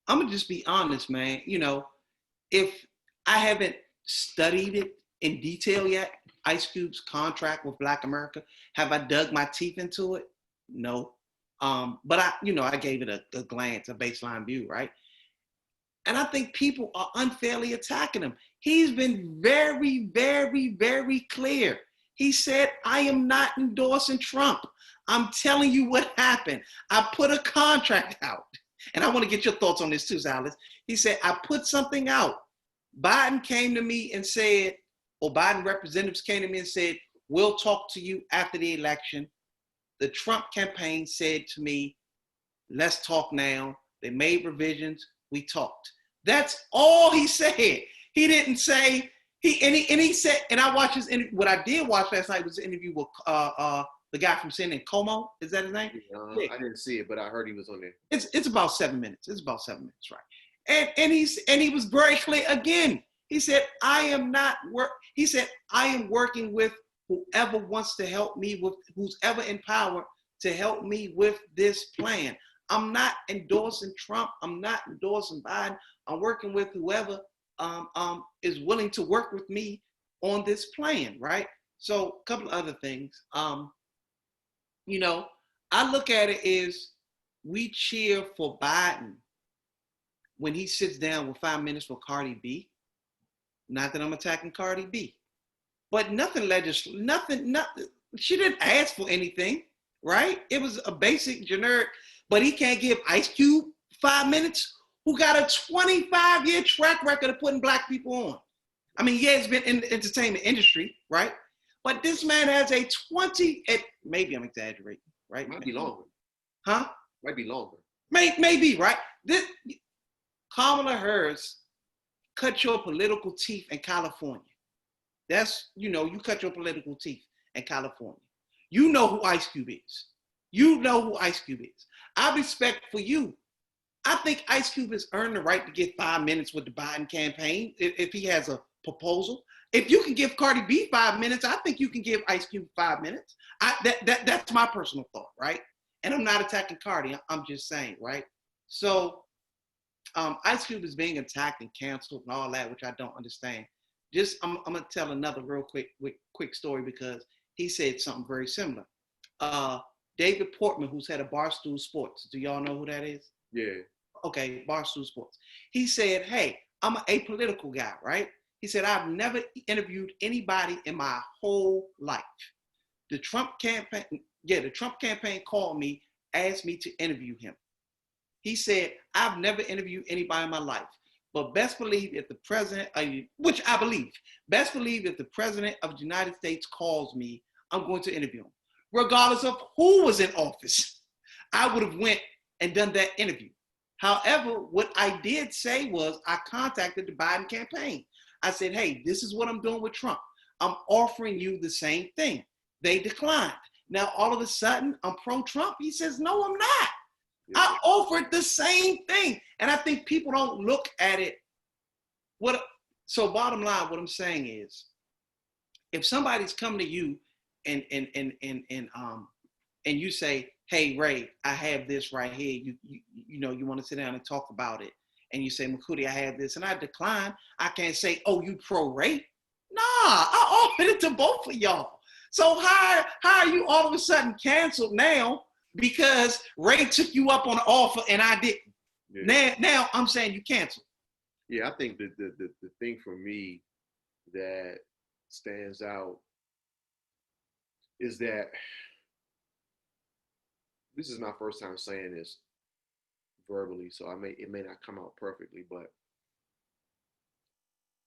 I'm gonna just be honest, man. You know, if I haven't studied it in detail yet, Ice Cube's contract with Black America, have I dug my teeth into it? No. But I gave it a glance, a baseline view, right? And I think people are unfairly attacking him. He's been very, very, very clear. He said, I am not endorsing Trump. I'm telling you what happened. I put a contract out. And I want to get your thoughts on this too, Silas. He said, I put something out. Biden came to me and said, or Biden representatives came to me and said, we'll talk to you after the election. The Trump campaign said to me, let's talk now. They made revisions. We talked. That's all he said. He didn't say, he said, and I watched his interview. What I did watch last night was an interview with the guy from San Como. Is that his name? Yeah. I didn't see it, but I heard he was on there. It's about 7 minutes. It's about 7 minutes, right? And he was very clear again. He said, I am working with whoever wants to help me with, who's ever in power to help me with this plan. I'm not endorsing Trump. I'm not endorsing Biden. I'm working with whoever is willing to work with me on this plan, right? So a couple of other things. You know, I look at it as we cheer for Biden when he sits down with 5 minutes for Cardi B. Not that I'm attacking Cardi B, but nothing. She didn't ask for anything, right? It was a basic generic, but he can't give Ice Cube 5 minutes, who got a 25-year track record of putting Black people on. I mean, yeah, it's been in the entertainment industry, right? But this man has a maybe I'm exaggerating, right? Might be longer. Huh? Might be longer. Maybe, right? Kamala Harris cut your political teeth in California. That's, you cut your political teeth in California. You know who Ice Cube is. You know who Ice Cube is. I respect for you. I think Ice Cube has earned the right to get 5 minutes with the Biden campaign if he has a proposal. If you can give Cardi B 5 minutes, I think you can give Ice Cube 5 minutes. That's my personal thought, right? And I'm not attacking Cardi. I'm just saying, right? So Ice Cube is being attacked and canceled and all that, which I don't understand. I'm gonna tell another real quick story because he said something very similar. David Portman, who's head of Barstool Sports. Do y'all know who that is? Yeah. Okay, Barstool Sports. He said, hey, I'm an apolitical guy, right? He said, I've never interviewed anybody in my whole life. The Trump campaign called me, asked me to interview him. He said, I've never interviewed anybody in my life, but best believe if the president, which I believe, best believe if the president of the United States calls me, I'm going to interview him. Regardless of who was in office, I would have went and done that interview. However, what I did say was I contacted the Biden campaign. I said, hey, this is what I'm doing with Trump. I'm offering you the same thing. They declined. Now, all of a sudden, I'm pro-Trump. He says, no, I'm not. Yeah. I offered the same thing. And I think people don't look at it. So bottom line, what I'm saying is, if somebody's coming to you and you say, hey, Ray, I have this right here. You want to sit down and talk about it. And you say, Makuti, I have this. And I decline. I can't say, oh, you pro-Ray? Nah, I offered it to both of y'all. So how are you all of a sudden canceled now because Ray took you up on the offer and I didn't? Yeah. Now I'm saying you canceled. Yeah, I think the thing for me that stands out is that this is my first time saying this verbally, so it may not come out perfectly, but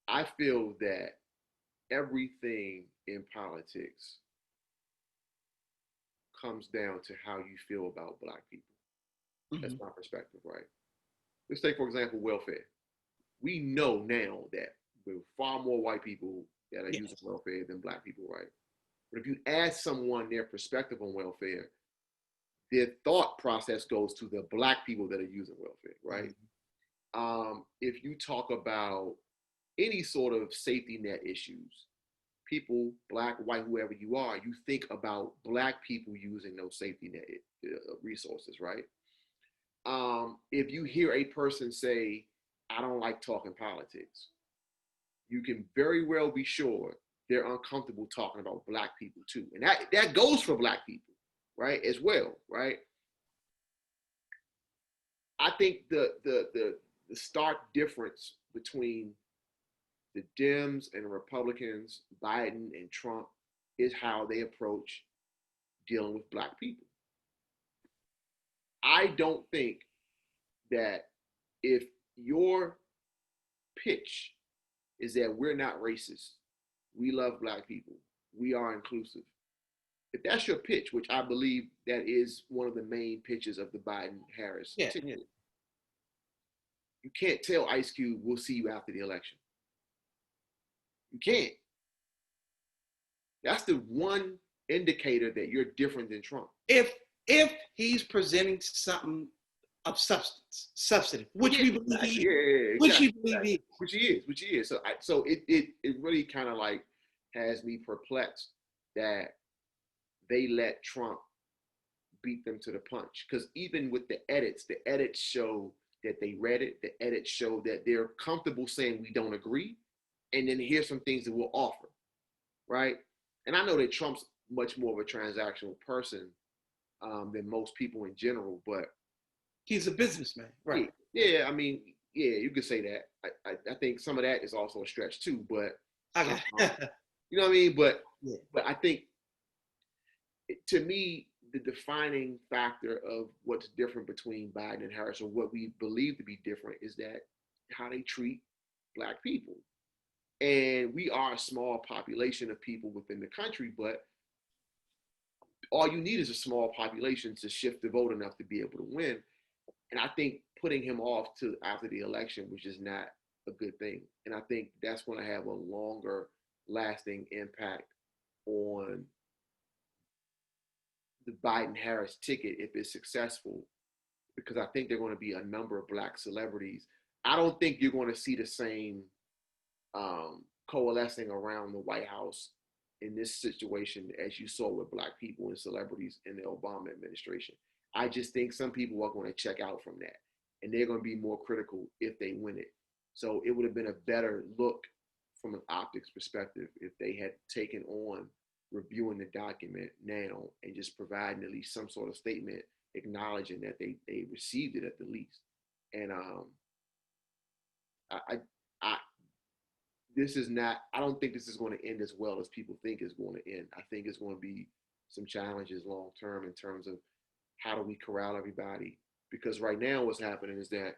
I feel that everything in politics comes down to how you feel about Black people. Mm-hmm. That's my perspective, right? Let's take, for example, welfare. We know now that there are far more white people that are using welfare than Black people, right? But if you ask someone their perspective on welfare, their thought process goes to the Black people that are using welfare, right? Mm-hmm. If you talk about any sort of safety net issues, people, Black, white, whoever you are, you think about Black people using those safety net resources, right? If you hear a person say, I don't like talking politics, you can very well be sure they're uncomfortable talking about Black people too. And that goes for Black people, right, as well, right? I think the stark difference between the Dems and the Republicans, Biden and Trump, is how they approach dealing with Black people. I don't think that if your pitch is that we're not racist, we love Black people, we are inclusive, if that's your pitch, which I believe that is one of the main pitches of the Biden-Harris ticket, you can't tell Ice Cube, we'll see you after the election. You can't. That's the one indicator that you're different than Trump. If he's presenting something of substantive, which we believe he is, which he is. So it really kind of like has me perplexed that they let Trump beat them to the punch. Because even with the edits show that they read it. The edits show that they're comfortable saying we don't agree, and then here's some things that we'll offer, right? And I know that Trump's much more of a transactional person than most people in general, but he's a businessman, right? Yeah, I mean, yeah, you could say that. I think some of that is also a stretch too, but you know what I mean? But I think to me, the defining factor of what's different between Biden and Harris, or what we believe to be different, is that how they treat Black people. And we are a small population of people within the country, but all you need is a small population to shift the vote enough to be able to win. And I think putting him off to after the election was just not a good thing. And I think that's going to have a longer lasting impact on the Biden-Harris ticket if it's successful, because I think there are going to be a number of Black celebrities. I don't think you're going to see the same coalescing around the White House in this situation as you saw with Black people and celebrities in the Obama administration. I just think some people are going to check out from that, and they're going to be more critical if they win it. So it would have been a better look from an optics perspective if they had taken on reviewing the document now and just providing at least some sort of statement acknowledging that they received it at the least. And this is not, I don't think this is going to end as well as people think it's going to end. I think it's going to be some challenges long term in terms of how do we corral everybody? Because right now what's happening is that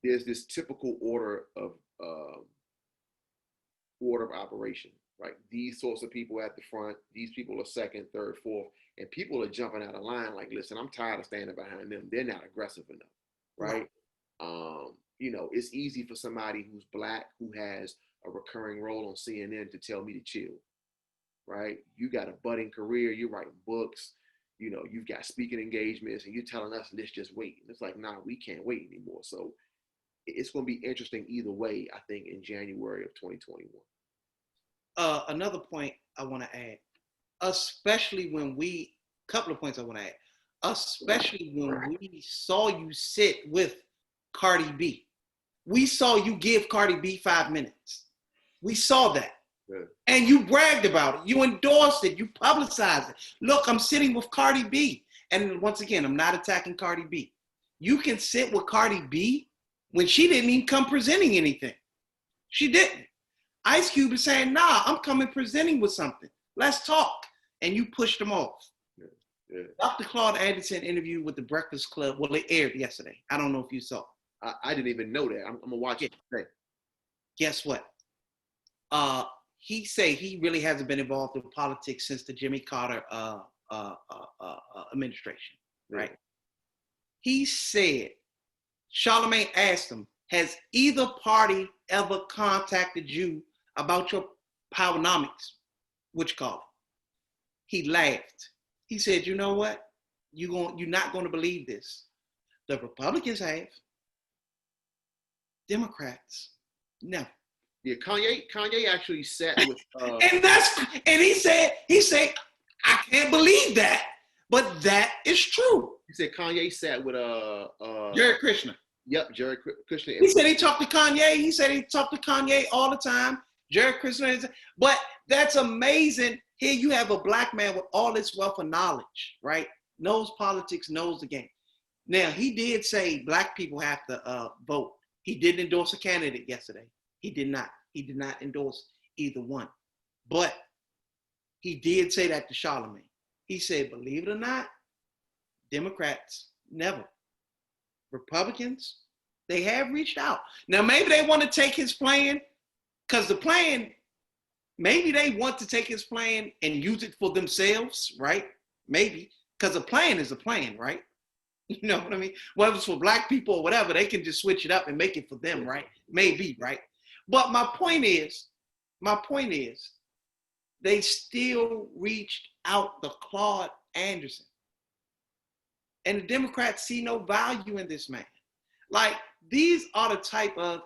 there's this typical order of operation, right? These sorts of people at the front, these people are second, third, fourth, and people are jumping out of line like, listen, I'm tired of standing behind them. They're not aggressive enough, right? You know, it's easy for somebody who's Black, who has a recurring role on CNN to tell me to chill, right? You got a budding career, you're writing books, you know, you've got speaking engagements, and you're telling us, let's just wait. And it's like, nah, we can't wait anymore. So it's going to be interesting either way, I think, in January of 2021. Another point I want to add, especially when couple of points I want to add, especially when we saw you sit with Cardi B. We saw you give Cardi B 5 minutes. We saw that. Yeah. And you bragged about it. You endorsed it. You publicized it. Look, I'm sitting with Cardi B. And once again, I'm not attacking Cardi B. You can sit with Cardi B when she didn't even come presenting anything. She didn't. Ice Cube is saying, nah, I'm coming presenting with something. Let's talk. And you pushed them off. Yeah. Yeah. Dr. Claude Anderson interview with the Breakfast Club. Well, it aired yesterday. I don't know if you saw. I didn't even know that. I'm going to watch it today. Guess what? He say he really hasn't been involved in politics since the Jimmy Carter administration, right? Yeah. He said, Charlamagne asked him, has either party ever contacted you about your powernomics, what you call it? He laughed. He said, you know what? You're not going to believe this. The Republicans have. Democrats, no. Yeah, Kanye actually sat with and he said, I can't believe that, but that is true. He said Kanye sat with Jared Kushner. Yep, Jared Kushner. He said he talked to Kanye. He said he talked to Kanye all the time. Jared Kushner. But that's amazing. Here you have a Black man with all this wealth of knowledge, right? Knows politics, knows the game. Now, he did say Black people have to vote. He didn't endorse a candidate yesterday. He did not. He did not endorse either one. But he did say that to Charlamagne. He said, believe it or not, Democrats never. Republicans, they have reached out. Now, maybe they want to take his plan, because the plan, maybe they want to take his plan and use it for themselves, right? Maybe, because a plan is a plan, right? You know what I mean? Whether it's for Black people or whatever, they can just switch it up and make it for them, right? Maybe, right? But my point is, they still reached out to Claude Anderson. And the Democrats see no value in this man. Like, these are the type of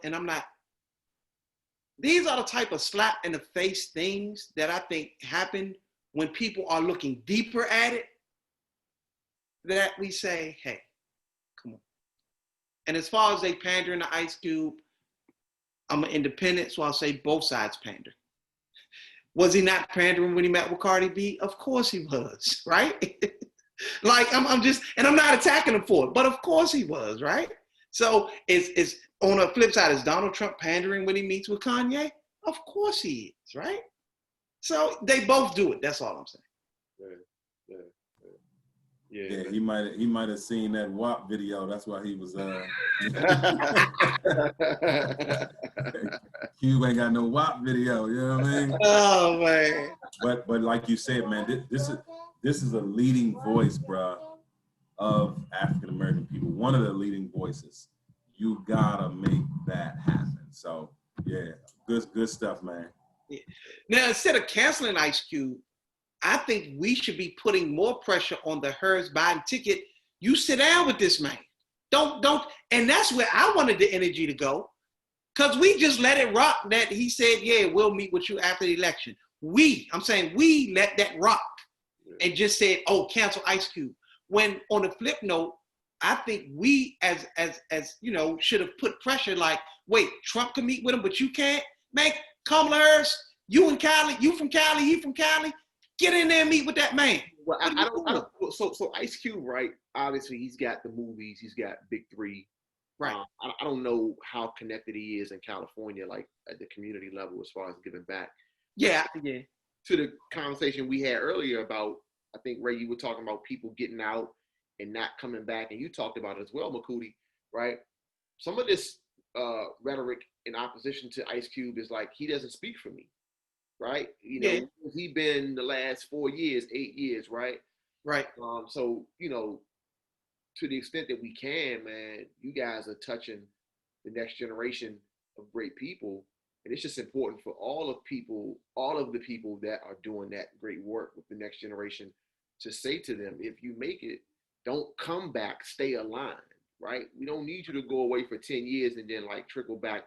slap in the face things that I think happen when people are looking deeper at it, that we say, hey, come on. And as far as they pandering to Ice Cube, I'm an independent, so I'll say both sides pander. Was he not pandering when he met with Cardi B? Of course he was, right? Like, I'm just, and I'm not attacking him for it, but of course he was, right? So it's on the flip side, is Donald Trump pandering when he meets with Kanye? Of course he is, right? So they both do it. That's all I'm saying. Yeah, he might have seen that WAP video. That's why he was Cube ain't got no WAP video, you know what I mean? Oh man. But like you said, man, this is a leading voice, bro, of African American people. One of the leading voices. You gotta make that happen. So yeah, good stuff, man. Yeah. Now, instead of canceling Ice Cube, I think we should be putting more pressure on the Harris Biden ticket. You sit down with this man. Don't, and that's where I wanted the energy to go. Because we just let it rock that he said, yeah, we'll meet with you after the election. I'm saying we let that rock and just said, oh, cancel Ice Cube. When on the flip note, I think we as should have put pressure like, wait, Trump can meet with him, but you can't? Man, Kamala Harris, you from Cali, he from Cali, get in there and meet with that man. Well, I don't. So Ice Cube, right? Obviously, he's got the movies. He's got Big Three. Right. I don't know how connected he is in California, like at the community level, as far as giving back. Yeah. To the conversation we had earlier about, I think, Ray, you were talking about people getting out and not coming back, and you talked about it as well, Makuti, right? Some of this rhetoric in opposition to Ice Cube is like, he doesn't speak for me, right? You know, he been the last 4 years, 8 years, right? Right. So, you know, to the extent that we can, man, you guys are touching the next generation of great people. And it's just important for all of the people that are doing that great work with the next generation to say to them, if you make it, don't come back, stay aligned, right? We don't need you to go away for 10 years and then like trickle back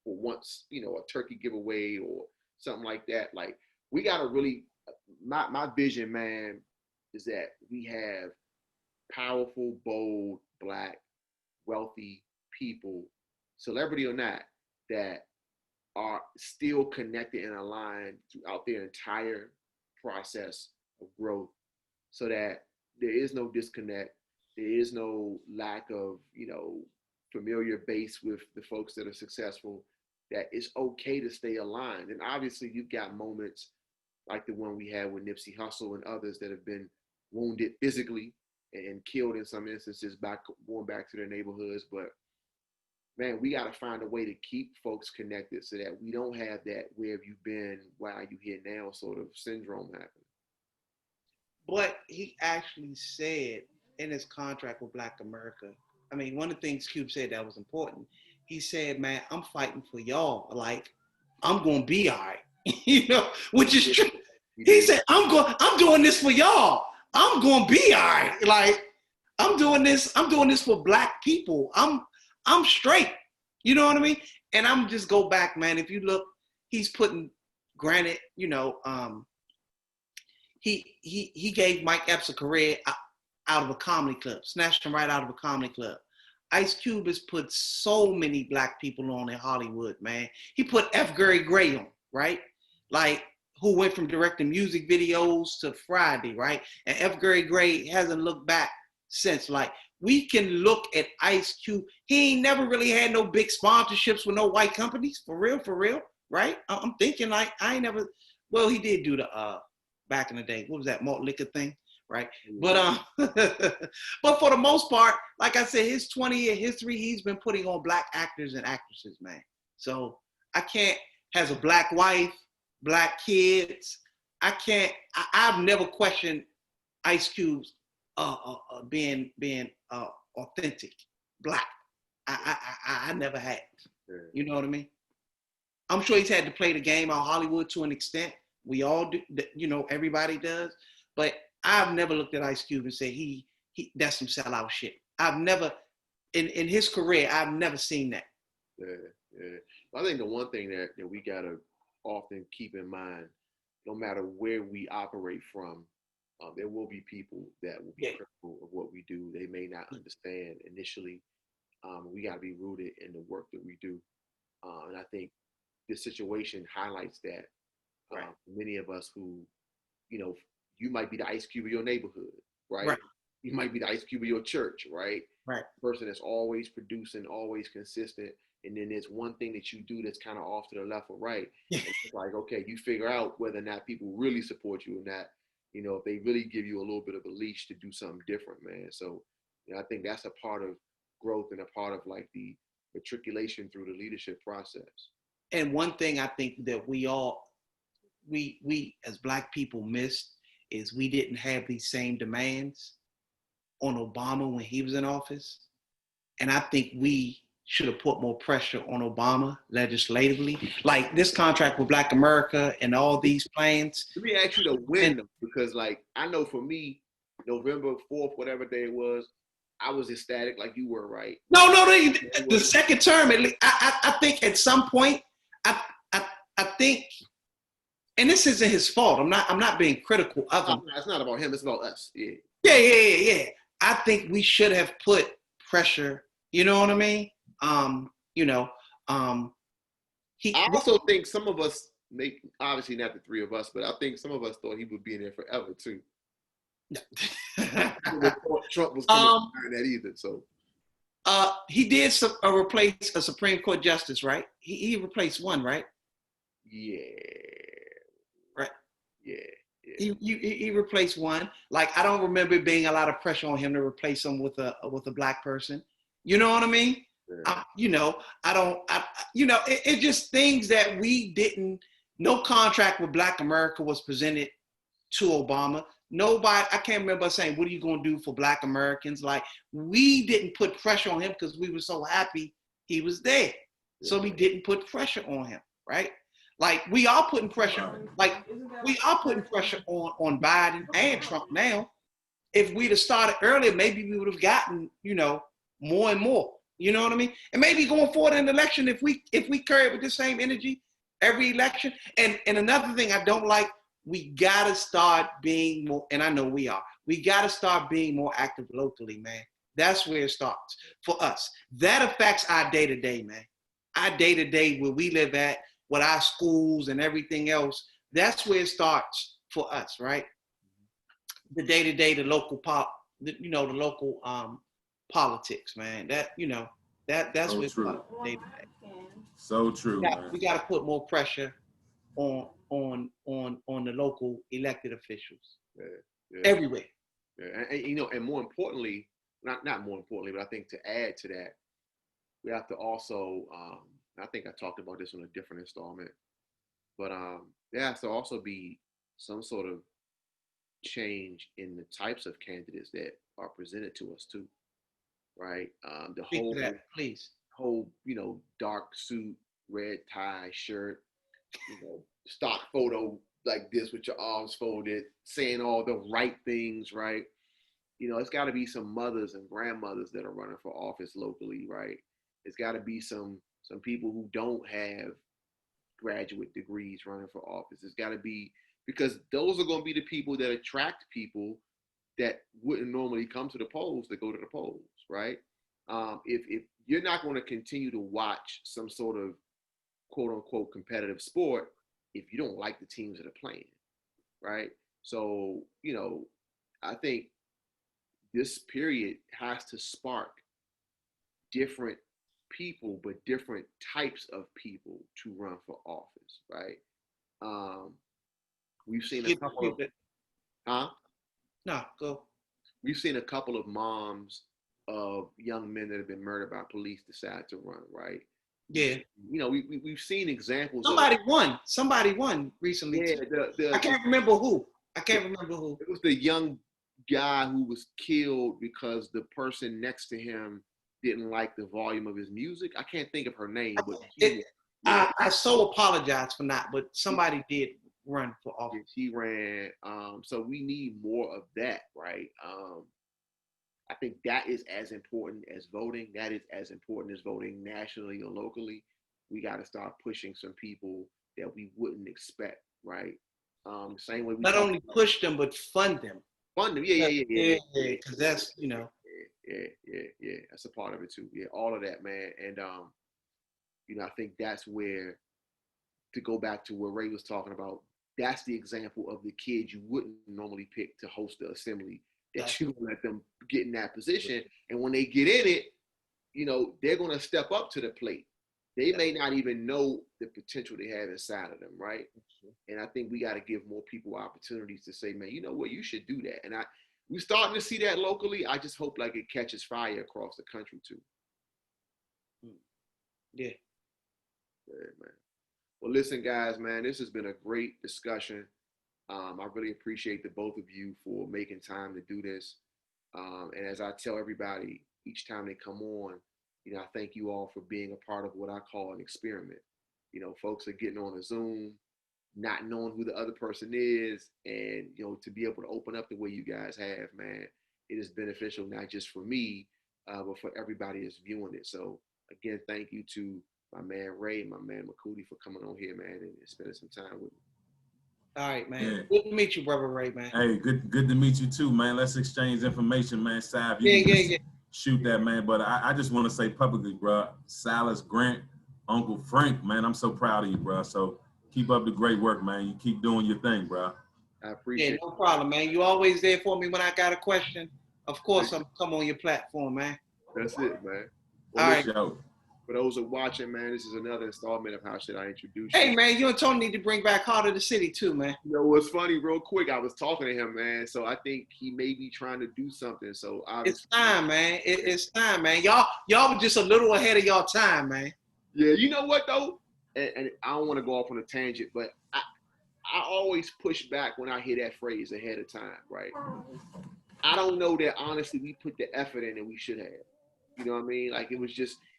for once, you know, a turkey giveaway or something like that. Like, we got to really, my vision, man, is that we have powerful, bold, Black, wealthy people, celebrity or not, that are still connected and aligned throughout their entire process of growth, so that there is no disconnect, there is no lack of, you know, familiar base with the folks that are successful, that it's okay to stay aligned. And obviously you've got moments like the one we had with Nipsey Hussle and others that have been wounded physically and killed in some instances, going back to their neighborhoods. But man, we got to find a way to keep folks connected so that we don't have that "where have you been, why are you here now" sort of syndrome happen. But he actually said in his contract with Black America, I mean, one of the things Cube said that was important, he said, man, I'm fighting for y'all. Like, I'm going to be all right, you know, which is true. He said, I'm doing this for y'all. I'm going to be all right. Like, I'm doing this for Black people. I'm straight. You know what I mean? And I'm just go back, man. If you look, he's putting, granted, you know, he gave Mike Epps a career out of a comedy club, snatched him right out of a comedy club. Ice Cube has put so many Black people on in Hollywood, man. He put F. Gary Gray on, right? Like, who went from directing music videos to Friday, right? And F. Gary Gray hasn't looked back since. Like, we can look at Ice Cube. He ain't never really had no big sponsorships with no white companies, for real, right? I'm thinking like, well, he did do the, back in the day, what was that, malt liquor thing, right? But but for the most part, like I said, his 20-year history, he's been putting on Black actors and actresses, man. So has a Black wife, Black kids. I've never questioned Ice Cube's being authentic Black. I never had. You know what I mean? I'm sure he's had to play the game on Hollywood to an extent. We all do, you know, everybody does. But I've never looked at Ice Cube and said he that's some sellout shit. I've never, in his career, I've never seen that. Yeah. I think the one thing that we gotta often keep in mind, no matter where we operate from, there will be people that will be critical of what we do. They may not understand initially. We gotta be rooted in the work that we do. And I think this situation highlights that. Many of us who, you know, you might be the Ice Cube of your neighborhood, right? You might be the Ice Cube of your church, right? Person that's always producing, always consistent. And then there's one thing that you do that's kind of off to the left or right. And it's like, okay, you figure out whether or not people really support you or not. You know, if they really give you a little bit of a leash to do something different, man. So, you know, I think that's a part of growth and a part of like the matriculation through the leadership process. And one thing I think that we as Black people missed is we didn't have these same demands on Obama when he was in office. And I think we should have put more pressure on Obama legislatively. Like this contract with Black America and all these plans. Let me ask you the when, because like I know for me, November 4th, whatever day it was, I was ecstatic like you were, right? No, the second term. I think at some point, I think, and this isn't his fault. I'm not being critical of him. It's not about him. It's about us. Yeah. Yeah. I think we should have put pressure. You know what I mean? I also think some of us, obviously not the three of us, but I think some of us thought he would be in there forever too. Trump was coming behind that either. So he did replace a Supreme Court justice, right? He replaced one, right? Yeah. Right. Yeah. He replaced one. Like I don't remember being a lot of pressure on him to replace him with a Black person. You know what I mean? Yeah. It's just things that we didn't. No contract with Black America was presented to Obama. Nobody, I can't remember saying, what are you going to do for Black Americans? Like, we didn't put pressure on him because we were so happy he was there. So we didn't put pressure on him, right? Like, we are putting pressure, on Biden and Trump now. If we'd have started earlier, maybe we would have gotten, more and more. You know what I mean? And maybe going forward in the election, if we carry it with the same energy every election. And another thing I don't like, we gotta start being more, and I know we gotta start being more active locally, man. That's where it starts for us. That affects our day-to-day, man. Our day-to-day where we live at, with our schools and everything else, that's where it starts for us, right? The day-to-day, the local politics, man. That's so where it true. starts day-to-day. So true. We gotta put more pressure on the local elected officials everywhere. Yeah. And more importantly, not more importantly, but I think to add to that, we have to also, I think I talked about this on a different installment, but there has to also be some sort of change in the types of candidates that are presented to us too, right? The Speak to that, please. whole, dark suit, red tie, shirt, stock photo like this with your arms folded, saying all the right things, right? It's got to be some mothers and grandmothers that are running for office locally, right? It's got to be some people who don't have graduate degrees running for office. It's got to be, because those are going to be the people that attract people that wouldn't normally come to the polls to go to the polls, right? If you're not going to continue to watch some sort of quote unquote competitive sport if you don't like the teams that are playing, right? So, I think this period has to spark different people, but different types of people to run for office, right? We've seen a couple of, No, go. We've seen a couple of moms of young men that have been murdered by police decide to run, right? Yeah. We've seen examples. Somebody won recently. Yeah, I can't remember who. It was the young guy who was killed because the person next to him didn't like the volume of his music. I can't think of her name, but I so apologize for not, but somebody did run for office. She ran. So we need more of that, right? I think that is as important as voting. That is as important as voting nationally or locally. We got to start pushing some people that we wouldn't expect, right? Same way we not only push them, but fund them. Fund them, yeah. Because that's Yeah. That's a part of it too. Yeah, all of that, man. And I think that's where, to go back to what Ray was talking about, that's the example of the kids you wouldn't normally pick to host the assembly, that you let them get in that position. And when they get in it, they're going to step up to the plate. They may not even know the potential they have inside of them, right? And I think we got to give more people opportunities to say, man, you know what, you should do that. And we're starting to see that locally. I just hope like it catches fire across the country too. Yeah. Yeah, man. Well, listen, guys, man, this has been a great discussion. I really appreciate the both of you for making time to do this. And as I tell everybody each time they come on, I thank you all for being a part of what I call an experiment. Folks are getting on a Zoom, not knowing who the other person is, and to be able to open up the way you guys have, man, it is beneficial not just for me, but for everybody that's viewing it. So again, thank you to my man Ray, my man Makuti for coming on here, man, and spending some time with me. All right, man. Yeah. Good to meet you, brother Ray, man. Hey, good to meet you too, man. Let's exchange information, man. Sav, you Yeah, can yeah, just yeah. shoot that, man. But I just want to say publicly, bro, Silas Grant, Uncle Frank, man, I'm so proud of you, bro. So keep up the great work, man. You keep doing your thing, bro. I Yeah, appreciate no problem, man. You always there for me when I got a question. Of course, it. I'm come on your platform, man. That's it, man. All Well, right. listen, Show. for those who are watching, man, this is another installment of How Should I Introduce Hey, You? man, you and Tony need to bring back Heart of the City too, man. What's funny, real quick, I was talking to him, man. So I think he may be trying to do something. So obviously, It's time, man. It's time, man. Y'all were just a little ahead of y'all time, man. yeah, you know what though? And I don't want to go off on a tangent, but I always push back when I hear that phrase ahead of time, right? I don't know that honestly we put the effort in that we should have. You know what I mean? Like it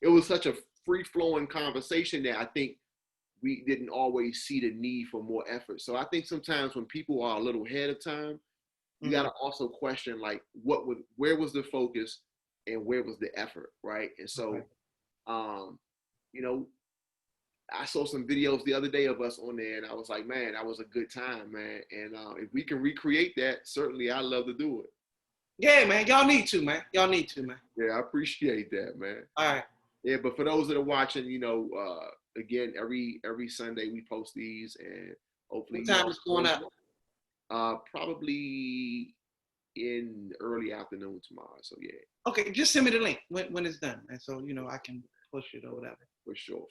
was such a free flowing conversation that I think we didn't always see the need for more effort. So I think sometimes when people are a little ahead of time, you got to also question like where was the focus and where was the effort, right? And so, you know, I saw some videos the other day of us on there, and I was like, man, that was a good time, man. And if we can recreate that, certainly I'd love to do it. Yeah, man. Y'all need to, man. Y'all need to, man. Yeah, I appreciate that, man. All right. Yeah, but for those that are watching, again, every Sunday we post these, and hopefully, What time is going up? Probably in early afternoon tomorrow. So yeah. Okay, just send me the link when it's done, and so I can push it or whatever. For sure.